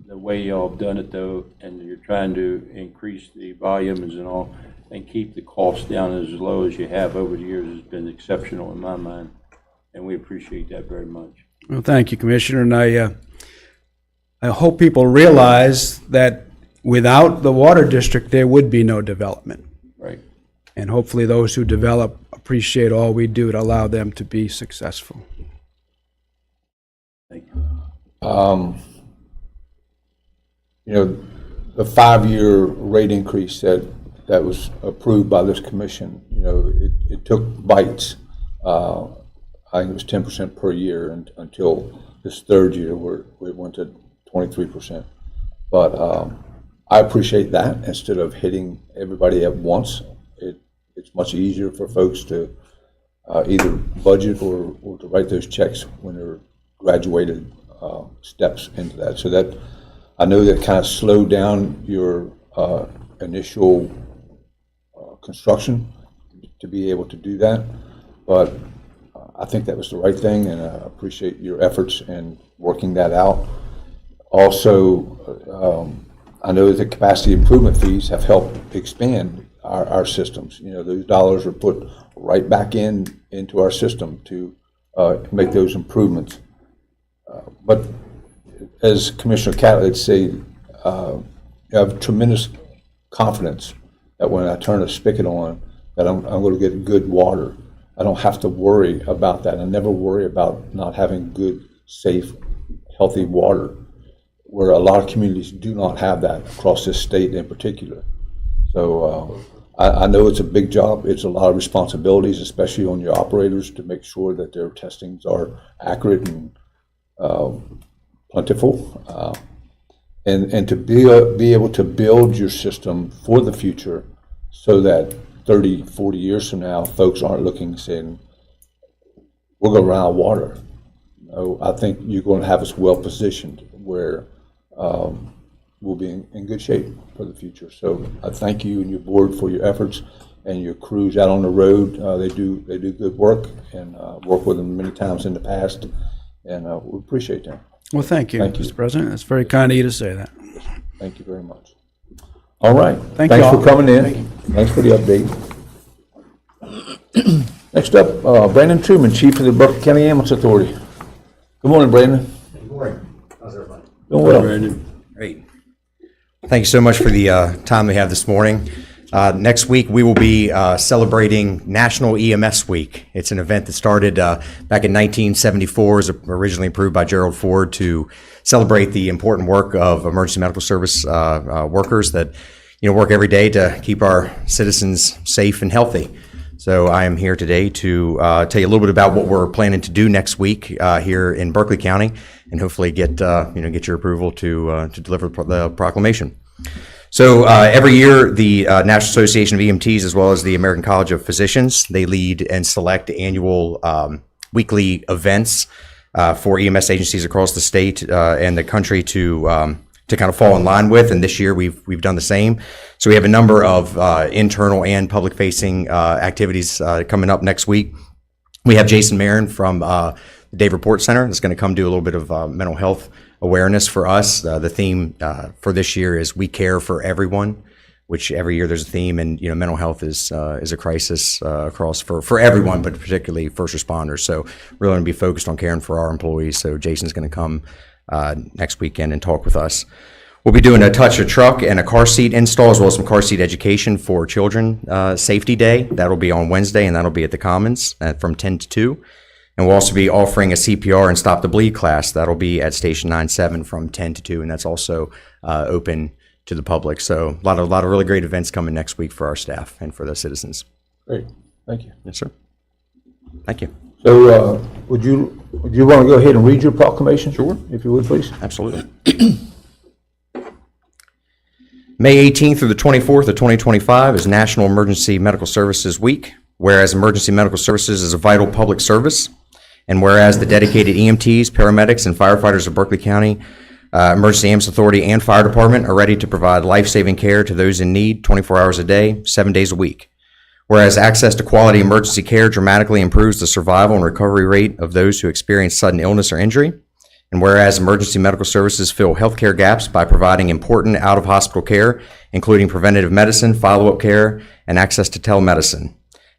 Speaker 2: the way y'all have done it though, and you're trying to increase the volumes and all, and keep the costs down as low as you have over the years has been exceptional in my mind, and we appreciate that very much.
Speaker 9: Well, thank you, Commissioner, and I hope people realize that without the water district, there would be no development.
Speaker 2: Right.
Speaker 9: And hopefully those who develop appreciate all we do to allow them to be successful.
Speaker 2: Thank you.
Speaker 1: The 5-year rate increase that was approved by this commission, it took bites. I think it was 10% per year until this third year where it went to 23%. But I appreciate that. Instead of hitting everybody at once, it's much easier for folks to either budget or to write those checks when they're graduated steps into that. So that, I know that kind of slowed down your initial construction to be able to do that, but I think that was the right thing, and I appreciate your efforts in working that out. Also, I know that the capacity improvement fees have helped expand our systems. Those dollars are put right back into our system to make those improvements. But as Commissioner Catlett would say, I have tremendous confidence that when I turn a spigot on, that I'm going to get good water. I don't have to worry about that. I never worry about not having good, safe, healthy water, where a lot of communities do not have that across this state in particular. So I know it's a big job. It's a lot of responsibilities, especially on your operators, to make sure that their testings are accurate and plentiful, and to be able to build your system for the future so that 30, 40 years from now, folks aren't looking and saying, we're going to run out of water. I think you're going to have us well positioned where we'll be in good shape for the future. So I thank you and your board for your efforts and your crews out on the road. They do good work, and worked with them many times in the past, and we appreciate them.
Speaker 9: Well, thank you,
Speaker 1: Thank you.
Speaker 9: Mr. President. That's very kind of you to say that.
Speaker 1: Thank you very much. All right.
Speaker 9: Thank
Speaker 1: Thanks
Speaker 9: you all.
Speaker 1: for coming in. Thanks for the update. Next up, Brandon Truman, Chief of the Berkeley County Ambulance Authority. Good morning, Brandon.
Speaker 10: Good morning. How's everybody?
Speaker 1: Doing well.
Speaker 2: Brandon.
Speaker 10: Great. Thank you so much for the time we have this morning. Next week, we will be celebrating National EMS Week. It's an event that started back in 1974, was originally approved by Gerald Ford to celebrate the important work of emergency medical service workers that work every day to keep our citizens safe and healthy. So I am here today to tell you a little bit about what we're planning to do next week here in Berkeley County, and hopefully get your approval to deliver the proclamation. So every year, the National Association of EMTs, as well as the American College of Physicians, they lead and select annual weekly events for EMS agencies across the state and the country to kind of fall in line with. And this year, we've done the same. So we have a number of internal and public-facing activities coming up next week. We have Jason Marin from the Dave Report Center that's going to come do a little bit of mental health awareness for us. The theme for this year is "We Care for Everyone," which every year there's a theme, and mental health is a crisis across for everyone, but particularly first responders. So really going to be focused on caring for our employees. So Jason's going to come next weekend and talk with us. We'll be doing a touch a truck and a car seat install, as well as some car seat education for children safety day. That'll be on Wednesday, and that'll be at the Commons from 10 to 2. And we'll also be offering a CPR and stop the bleed class. That'll be at Station 97 from 10 to 2, and that's also open to the public. So a lot of really great events coming next week for our staff and for the citizens.
Speaker 1: Great, thank you.
Speaker 10: Yes, sir. Thank you.
Speaker 1: So would you want to go ahead and read your proclamation? Sure. If you would, please.
Speaker 10: Absolutely. May 18th through the 24th of 2025 is National Emergency Medical Services Week. Whereas emergency medical services is a vital public service, and whereas the dedicated EMTs, paramedics, and firefighters of Berkeley County Emergency Ambulance Authority and Fire Department are ready to provide life-saving care to those in need 24 hours a day, 7 days a week. Whereas access to quality emergency care dramatically improves the survival and recovery rate of those who experience sudden illness or injury. And whereas emergency medical services fill healthcare gaps by providing important out-of-hospital care, including preventative medicine, follow-up care, and access to telemedicine.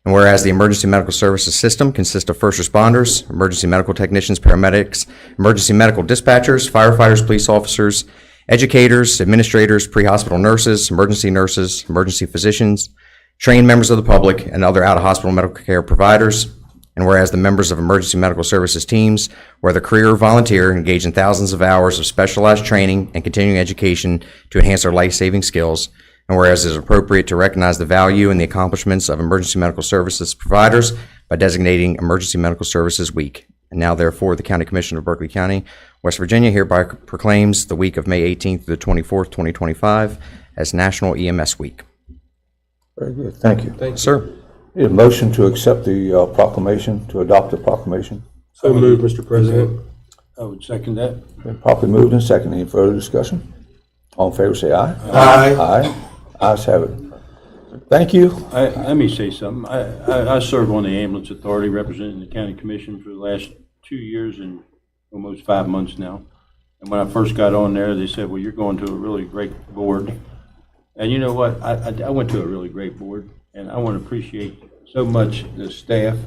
Speaker 10: And whereas the emergency medical services system consists of first responders, emergency medical technicians, paramedics, emergency medical dispatchers, firefighters, police officers, educators, administrators, pre-hospital nurses, emergency physicians, trained members of the public, and other out-of-hospital medical care providers. And whereas the members of emergency medical services teams, whether career or volunteer, engage in thousands of hours of specialized training and continuing education to enhance their life-saving skills. And whereas it is appropriate to recognize the value and the accomplishments of emergency medical services providers by designating Emergency Medical Services Week. And now, therefore, the County Commission of Berkeley County, West Virginia hereby proclaims the week of May 18th to the 24th, 2025 as National EMS Week.
Speaker 1: Very good, thank you.
Speaker 5: Thank you.
Speaker 10: Sir.
Speaker 1: Need a motion to accept the proclamation, to adopt the proclamation.
Speaker 5: So moved, Mr. President.
Speaker 2: I would second that.
Speaker 1: Been properly moved and seconded. Any further discussion? All in favor, say aye.
Speaker 5: Aye.
Speaker 1: Aye. Ayes have it. Thank you.
Speaker 2: Let me say something. I serve on the Ambulance Authority representing the County Commission for the last 2 years and almost 5 months now. And when I first got on there, they said, well, you're going to a really great board. And you know what? I went to a really great board, and I want to appreciate so much the staff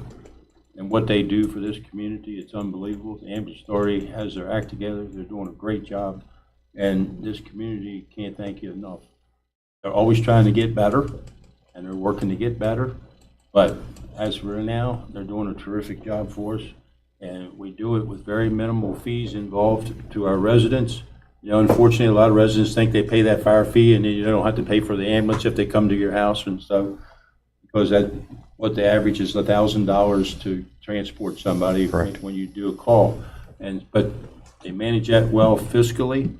Speaker 2: and what they do for this community. It's unbelievable. The Ambulance Authority has their act together. They're doing a great job, and this community can't thank you enough. They're always trying to get better, and they're working to get better. But as for now, they're doing a terrific job for us, and we do it with very minimal fees involved to our residents. You know, unfortunately, a lot of residents think they pay that fire fee, and then you don't have to pay for the ambulance if they come to your house and stuff, because that what the average is $1,000 to transport somebody when you do a call. But they manage that well fiscally.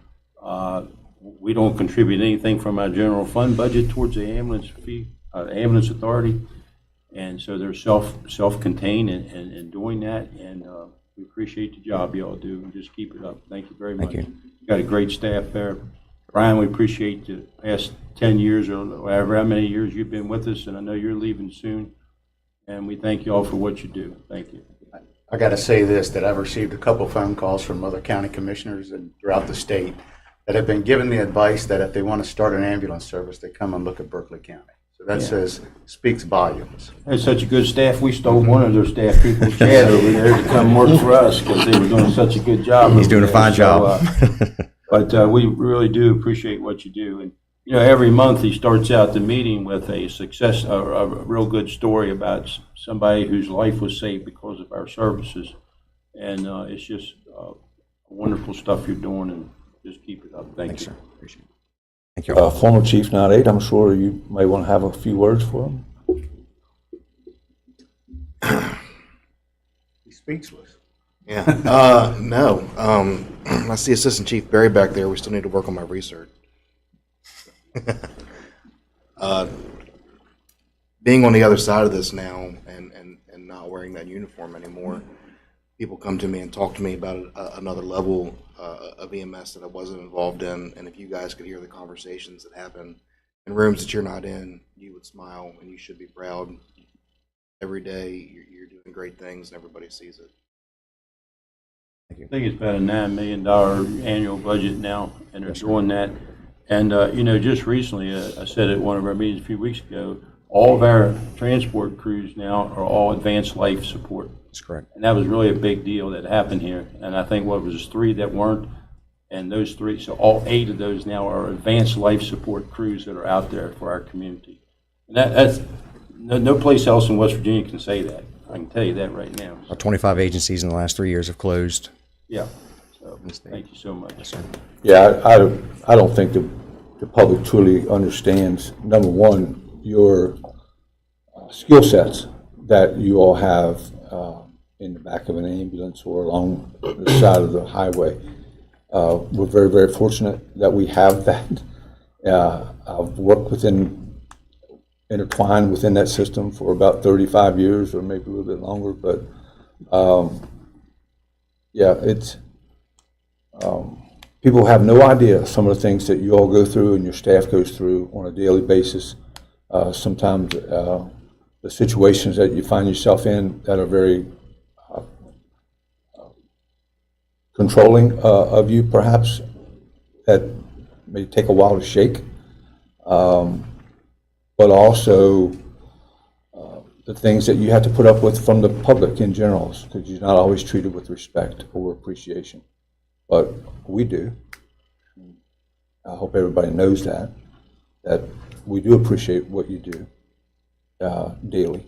Speaker 2: We don't contribute anything from our general fund budget towards the ambulance fee, ambulance authority, and so they're self-contained in doing that. And we appreciate the job y'all do, and just keep it up. Thank you very much.
Speaker 10: Thank you.
Speaker 2: Got a great staff there. Brian, we appreciate the past 10 years or however how many years you've been with us, and I know you're leaving soon. And we thank you all for what you do. Thank you.
Speaker 6: I got to say this, that I've received a couple phone calls from other county commissioners and throughout the state that have been given the advice that if they want to start an ambulance service, they come and look at Berkeley County. So that speaks volumes.
Speaker 2: Had such a good staff, we stole one of their staff people, Chad, over there to come work for us because they were doing such a good job.
Speaker 10: He's doing a fine job.
Speaker 2: But we really do appreciate what you do. And, you know, every month he starts out the meeting with a real good story about somebody whose life was saved because of our services. And it's just wonderful stuff you're doing, and just keep it up. Thanks,
Speaker 10: sir. Appreciate it. Thank you.
Speaker 1: Former Chief 98, I'm sure you may want to have a few words for him.
Speaker 6: He's speechless.
Speaker 3: Yeah. No. I see Assistant Chief Barry back there. We still need to work on my research. Being on the other side of this now and not wearing that uniform anymore, people come to me and talk to me about another level of EMS that I wasn't involved in. And if you guys could hear the conversations that happen in rooms that you're not in, you would smile and you should be proud. every day. You're doing great things, and everybody sees it.
Speaker 2: I think it's about a $9 million annual budget now, and they're doing that. And, just recently, I said at one of our meetings a few weeks ago, all of our transport crews now are all advanced life support.
Speaker 10: That's correct.
Speaker 2: And that was really a big deal that happened here. And I think what was 3 that weren't, and those 3, so all 8 of those now are advanced life support crews that are out there for our community. And that's, no place else in West Virginia can say that. I can tell you that right now.
Speaker 10: 25 agencies in the last 3 years have closed.
Speaker 2: Yeah. So, thank you so much.
Speaker 1: Yeah, I don't think the public truly understands, number one, your skill sets that you all have in the back of an ambulance or along the side of the highway. We're very, very fortunate that we have that. I've worked intertwined within that system for about 35 years or maybe a little bit longer, but yeah, it's people have no idea some of the things that you all go through and your staff goes through on a daily basis. Sometimes the situations that you find yourself in that are very controlling of you, perhaps, that may take a while to shake, but also the things that you have to put up with from the public in general, because you're not always treated with respect or appreciation. But we do. I hope everybody knows that we do appreciate what you do daily.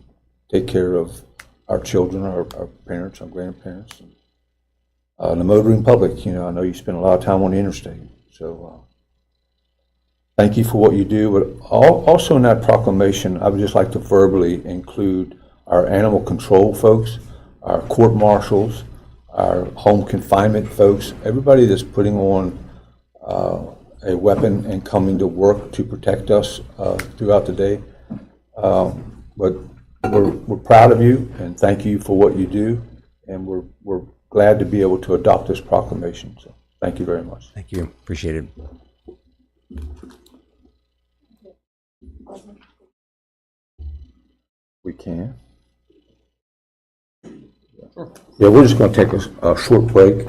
Speaker 1: Take care of our children, our parents, our grandparents, and the motoring public. I know you spend a lot of time on the interstate. So thank you for what you do. But also in that proclamation, I would just like to verbally include our animal control folks, our court marshals, our home confinement folks, everybody that's putting on a weapon and coming to work to protect us throughout the day. But we're proud of you and thank you for what you do, and we're glad to be able to adopt this proclamation. So thank you very much.
Speaker 10: Thank you. Appreciate it.
Speaker 1: We can. Yeah, we're just going to take a short break.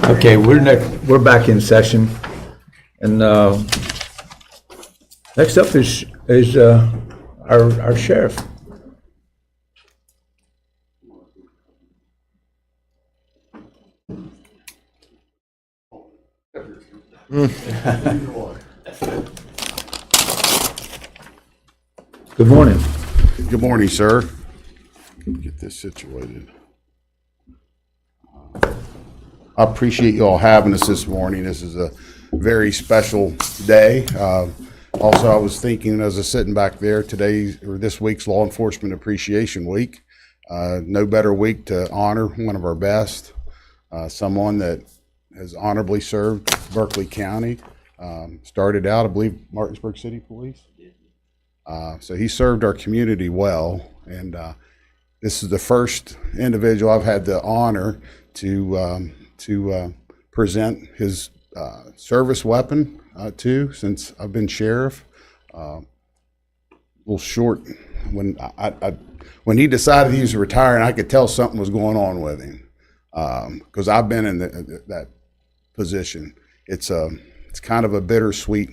Speaker 1: Okay, we're back in session, and next up is our sheriff. Good morning.
Speaker 11: Good morning, sir. Get this situated. I appreciate you all having us this morning. This is a very special day. Also, I was thinking as I was sitting back there, this week's Law Enforcement Appreciation Week. No better week to honor one of our best, someone that has honorably served Berkeley County. Started out, I believe, Martinsburg City Police. So he served our community well, and this is the first individual I've had the honor to present his service weapon to since I've been sheriff. A little short. When he decided he was retiring, I could tell something was going on with him because I've been in that position. It's kind of a bittersweet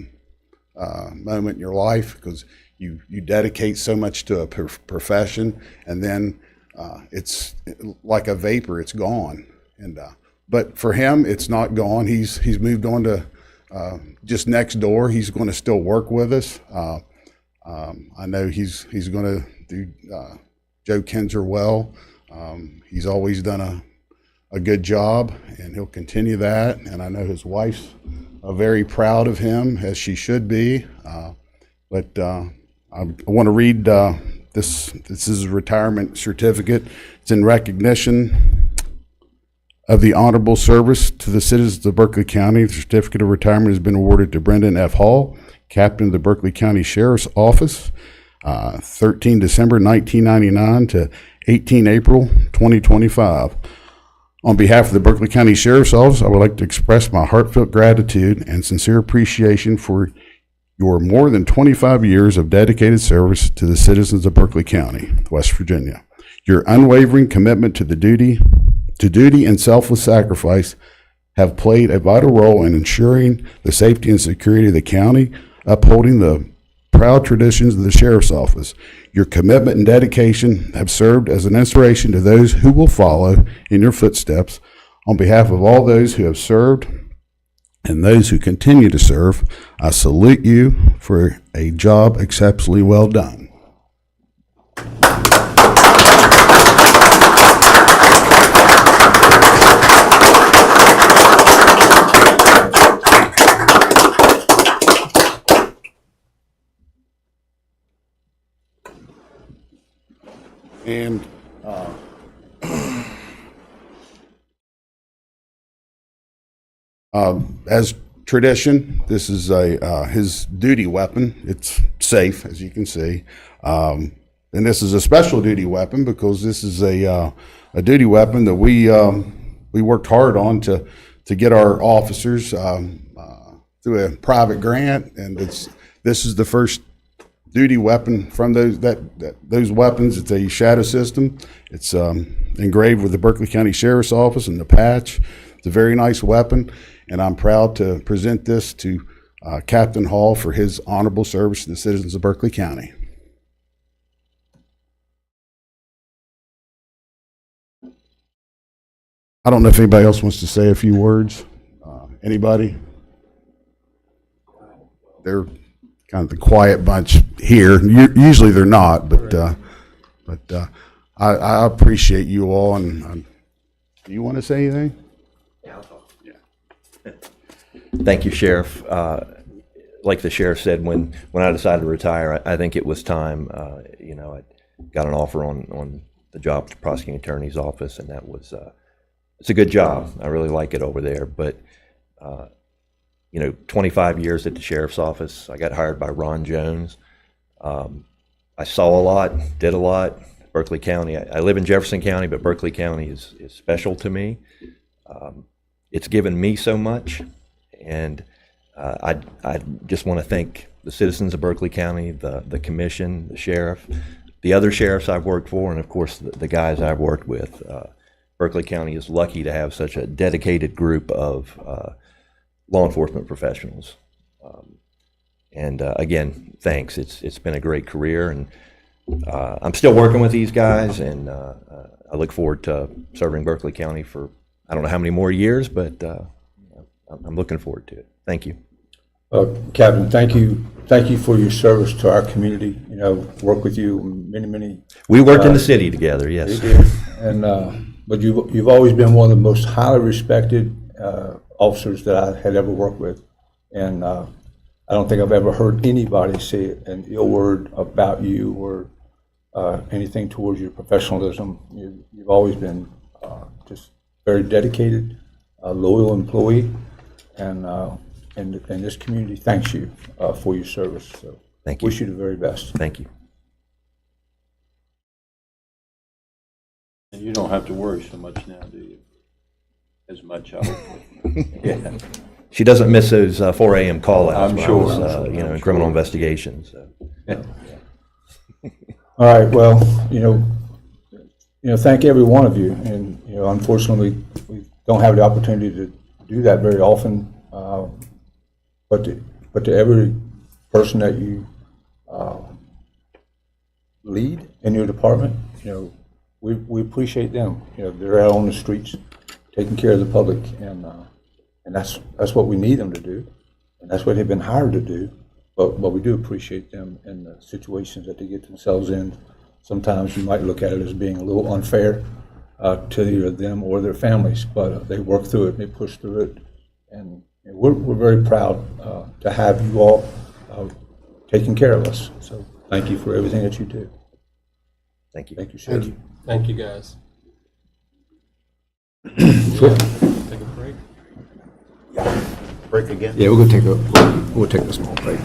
Speaker 11: moment in your life because you dedicate so much to a profession, and then it's like a vapor; it's gone. And but for him, it's not gone. He's moved on to just next door. He's going to still work with us. I know he's going to do Joe Kinzer well. He's always done a good job, and he'll continue that. And I know his wife's very proud of him, as she should be. But I want to read this. This is a retirement certificate. It's in recognition of the honorable service to the citizens of Berkeley County. The certificate of retirement has been awarded to Brendan F. Hall, captain of the Berkeley County Sheriff's Office, 13 December 1999 to 18 April 2025. On behalf of the Berkeley County Sheriff's Office, I would like to express my heartfelt gratitude and sincere appreciation for your more than 25 years of dedicated service to the citizens of Berkeley County, West Virginia. Your unwavering commitment to duty and selfless sacrifice have played a vital role in ensuring the safety and security of the county, upholding the proud traditions of the Sheriff's Office. Your commitment and dedication have served as an inspiration to those who will follow in your footsteps. On behalf of all those who have served and those who continue to serve, I salute you for a job exceptionally well done. And as tradition, this is his duty weapon. It's safe, as you can see, and this is a special duty weapon because this is a duty weapon that we worked hard on to get our officers through a private grant, and this is the first duty weapon from those weapons. It's a shadow system. It's engraved with the Berkeley County Sheriff's Office and the patch. It's a very nice weapon, and I'm proud to present this to Captain Hall for his honorable service to the citizens of Berkeley County. I don't know if anybody else wants to say a few words. Anybody? They're kind of the quiet bunch here. Usually they're not, but I appreciate you all. And do you want to say anything?
Speaker 12: Thank you, Sheriff. Like the sheriff said, when I decided to retire, I think it was time. I got an offer on the job at the prosecuting attorney's office, and that was it's a good job. I really like it over there. But 25 years at the sheriff's office. I got hired by Ron Jones. I saw a lot, did a lot. Berkeley County. I live in Jefferson County, but Berkeley County is special to me. It's given me so much. And I just want to thank the citizens of Berkeley County, the commission, the sheriff, the other sheriffs I've worked for, and of course the guys I've worked with. Berkeley County is lucky to have such a dedicated group of law enforcement professionals. And again, thanks. It's been a great career, and I'm still working with these guys, and I look forward to serving Berkeley County for I don't know how many more years, but I'm looking forward to it. Thank you.
Speaker 1: Captain, thank you for your service to our community. You know, work with you many.
Speaker 12: We worked in the city together, yes.
Speaker 1: And but you've always been one of the most highly respected officers that I had ever worked with, and I don't think I've ever heard anybody say an ill word about you or anything towards your professionalism. You've always been just very dedicated, loyal employee, and this community thanks you for your service. So
Speaker 12: Thank you.
Speaker 1: wish you the very best.
Speaker 12: Thank you.
Speaker 2: And you don't have to worry so much now, do you? As much, I hope.
Speaker 12: Yeah. She doesn't miss those 4 a.m. call-outs.
Speaker 2: I'm
Speaker 12: when I
Speaker 2: sure,
Speaker 12: was,
Speaker 2: I'm sure,
Speaker 12: you know,
Speaker 2: I'm
Speaker 12: in criminal
Speaker 2: sure.
Speaker 12: investigations. So.
Speaker 1: All right. Well, thank every one of you. And unfortunately, we don't have the opportunity to do that very often. But to every person that you lead in your department, we appreciate them. They're out on the streets taking care of the public, and that's what we need them to do, and that's what they've been hired to do. But we do appreciate them in the situations that they get themselves in. Sometimes you might look at it as being a little unfair to either them or their families, but they work through it, they push through it, and we're very proud to have you all taking care of us. So thank you for everything that you do.
Speaker 12: Thank you.
Speaker 1: Thank you, Sheriff.
Speaker 5: Thank you, guys.
Speaker 1: Sure.
Speaker 5: Take a break.
Speaker 6: Break again?
Speaker 1: Yeah, we'll take a small break.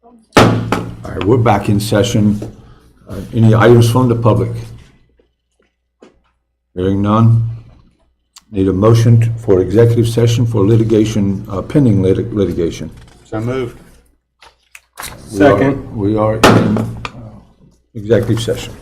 Speaker 1: All right, we're back in session. Any items from the public? Hearing none. Need a motion for executive session for litigation, pending litigation.
Speaker 6: So moved.
Speaker 5: Second.
Speaker 1: We are in executive session.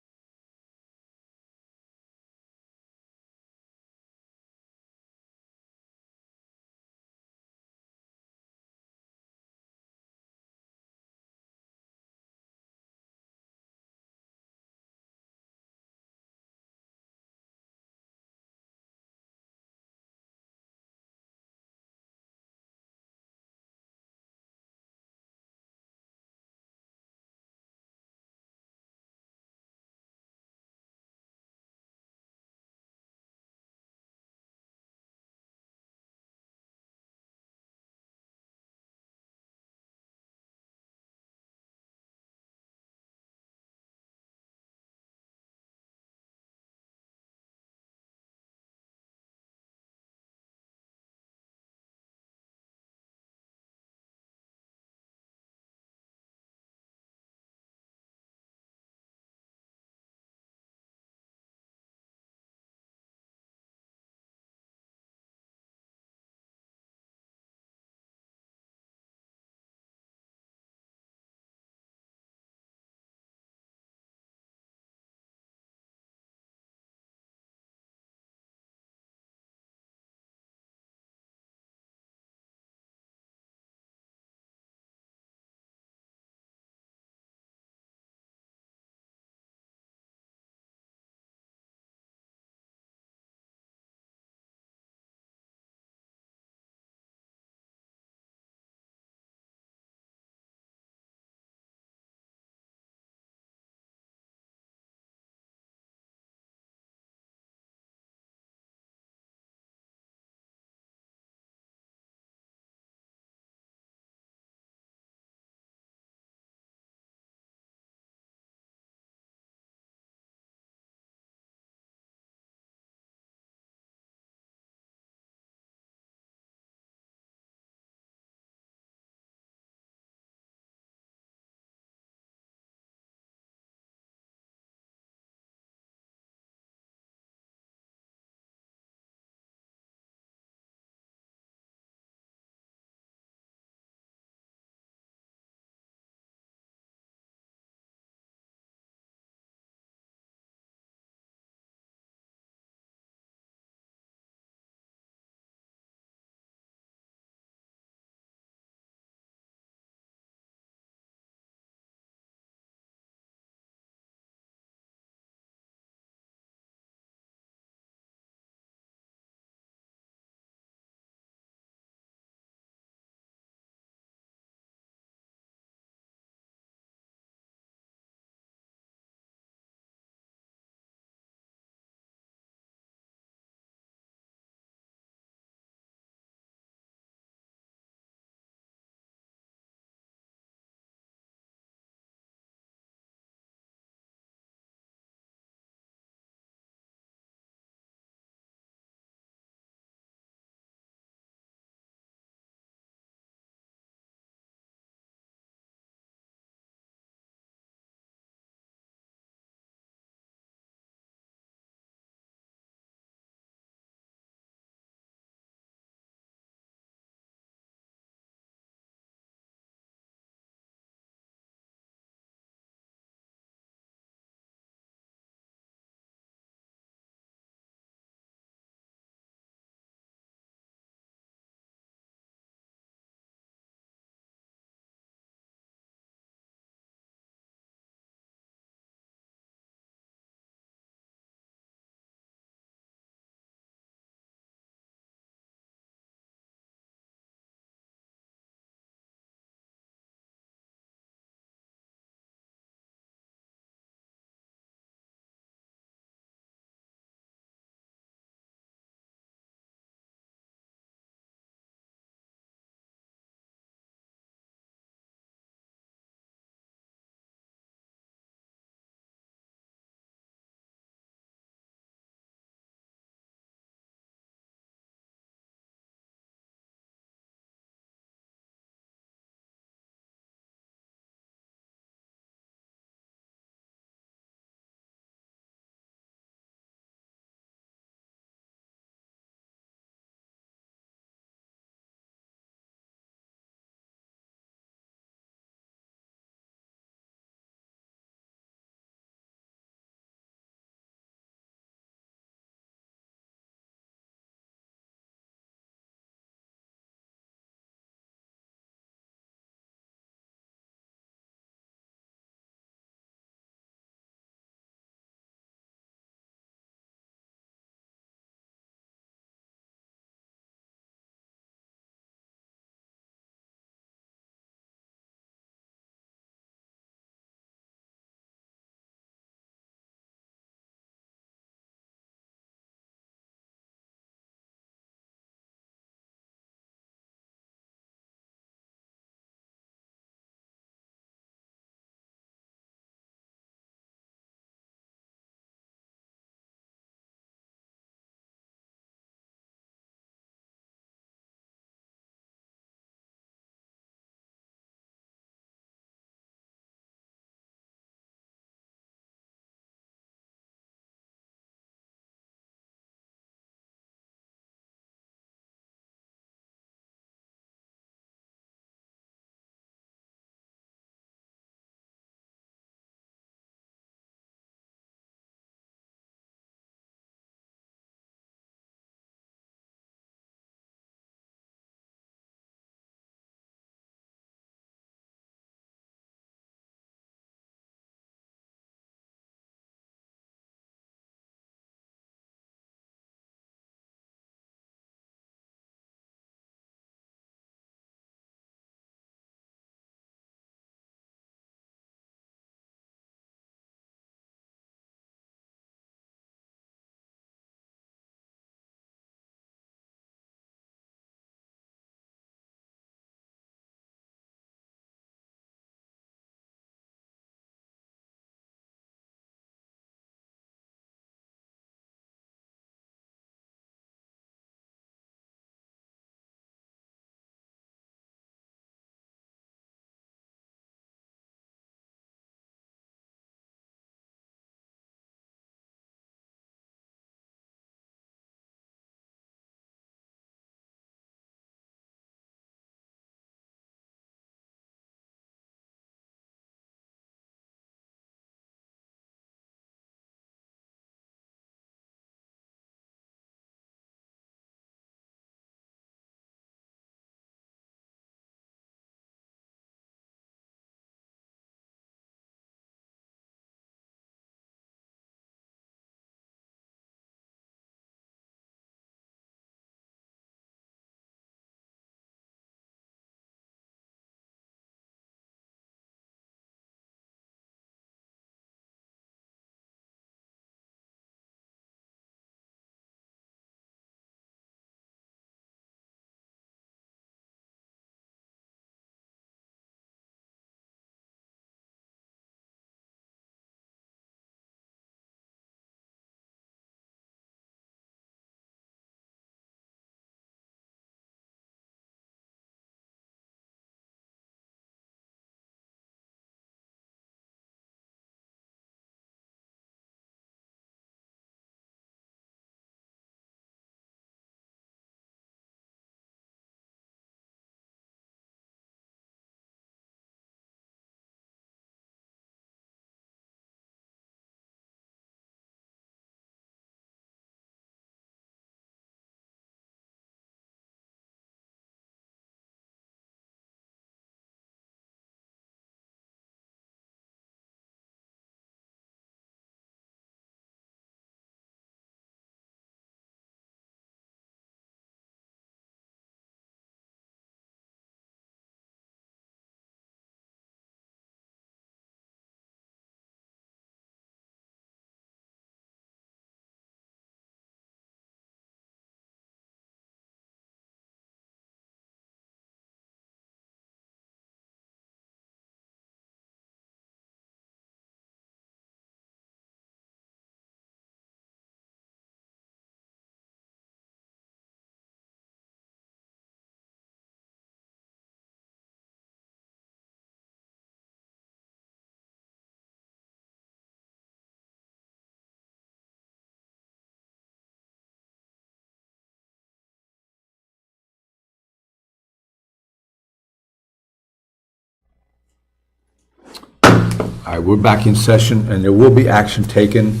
Speaker 1: All right, we're back in session, and there will be action taken.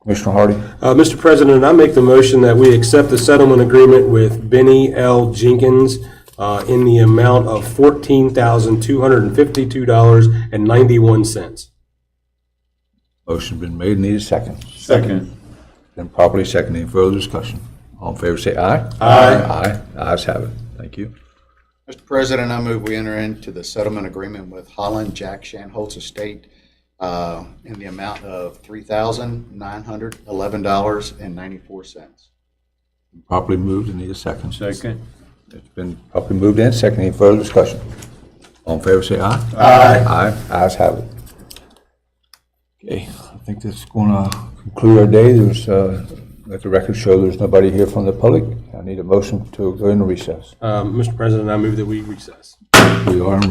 Speaker 1: Commissioner Hardy?
Speaker 5: Mr. President, I make the motion that we accept the settlement agreement with Benny L. Jenkins in the amount of $14,252.91.
Speaker 1: Motion been made, need a second.
Speaker 2: Second.
Speaker 1: Then properly seconded. Any further discussion? All in favor, say aye.
Speaker 2: Aye.
Speaker 1: Aye. Ayes have it. Thank you.
Speaker 6: Mr. President, I move we enter into the settlement agreement with Holland Jack Shanholtz Estate in the amount of $3,911.94.
Speaker 1: Properly moved and need a second.
Speaker 2: Second.
Speaker 1: It's been properly moved and seconded. Any further discussion? All in favor, say aye.
Speaker 2: Aye.
Speaker 1: Aye. Ayes have it. Okay, I think that's going to conclude our day. There's, let the record show there's nobody here from the public. I need a motion to go into recess.
Speaker 5: Mr. President, I move that we recess.
Speaker 1: We are in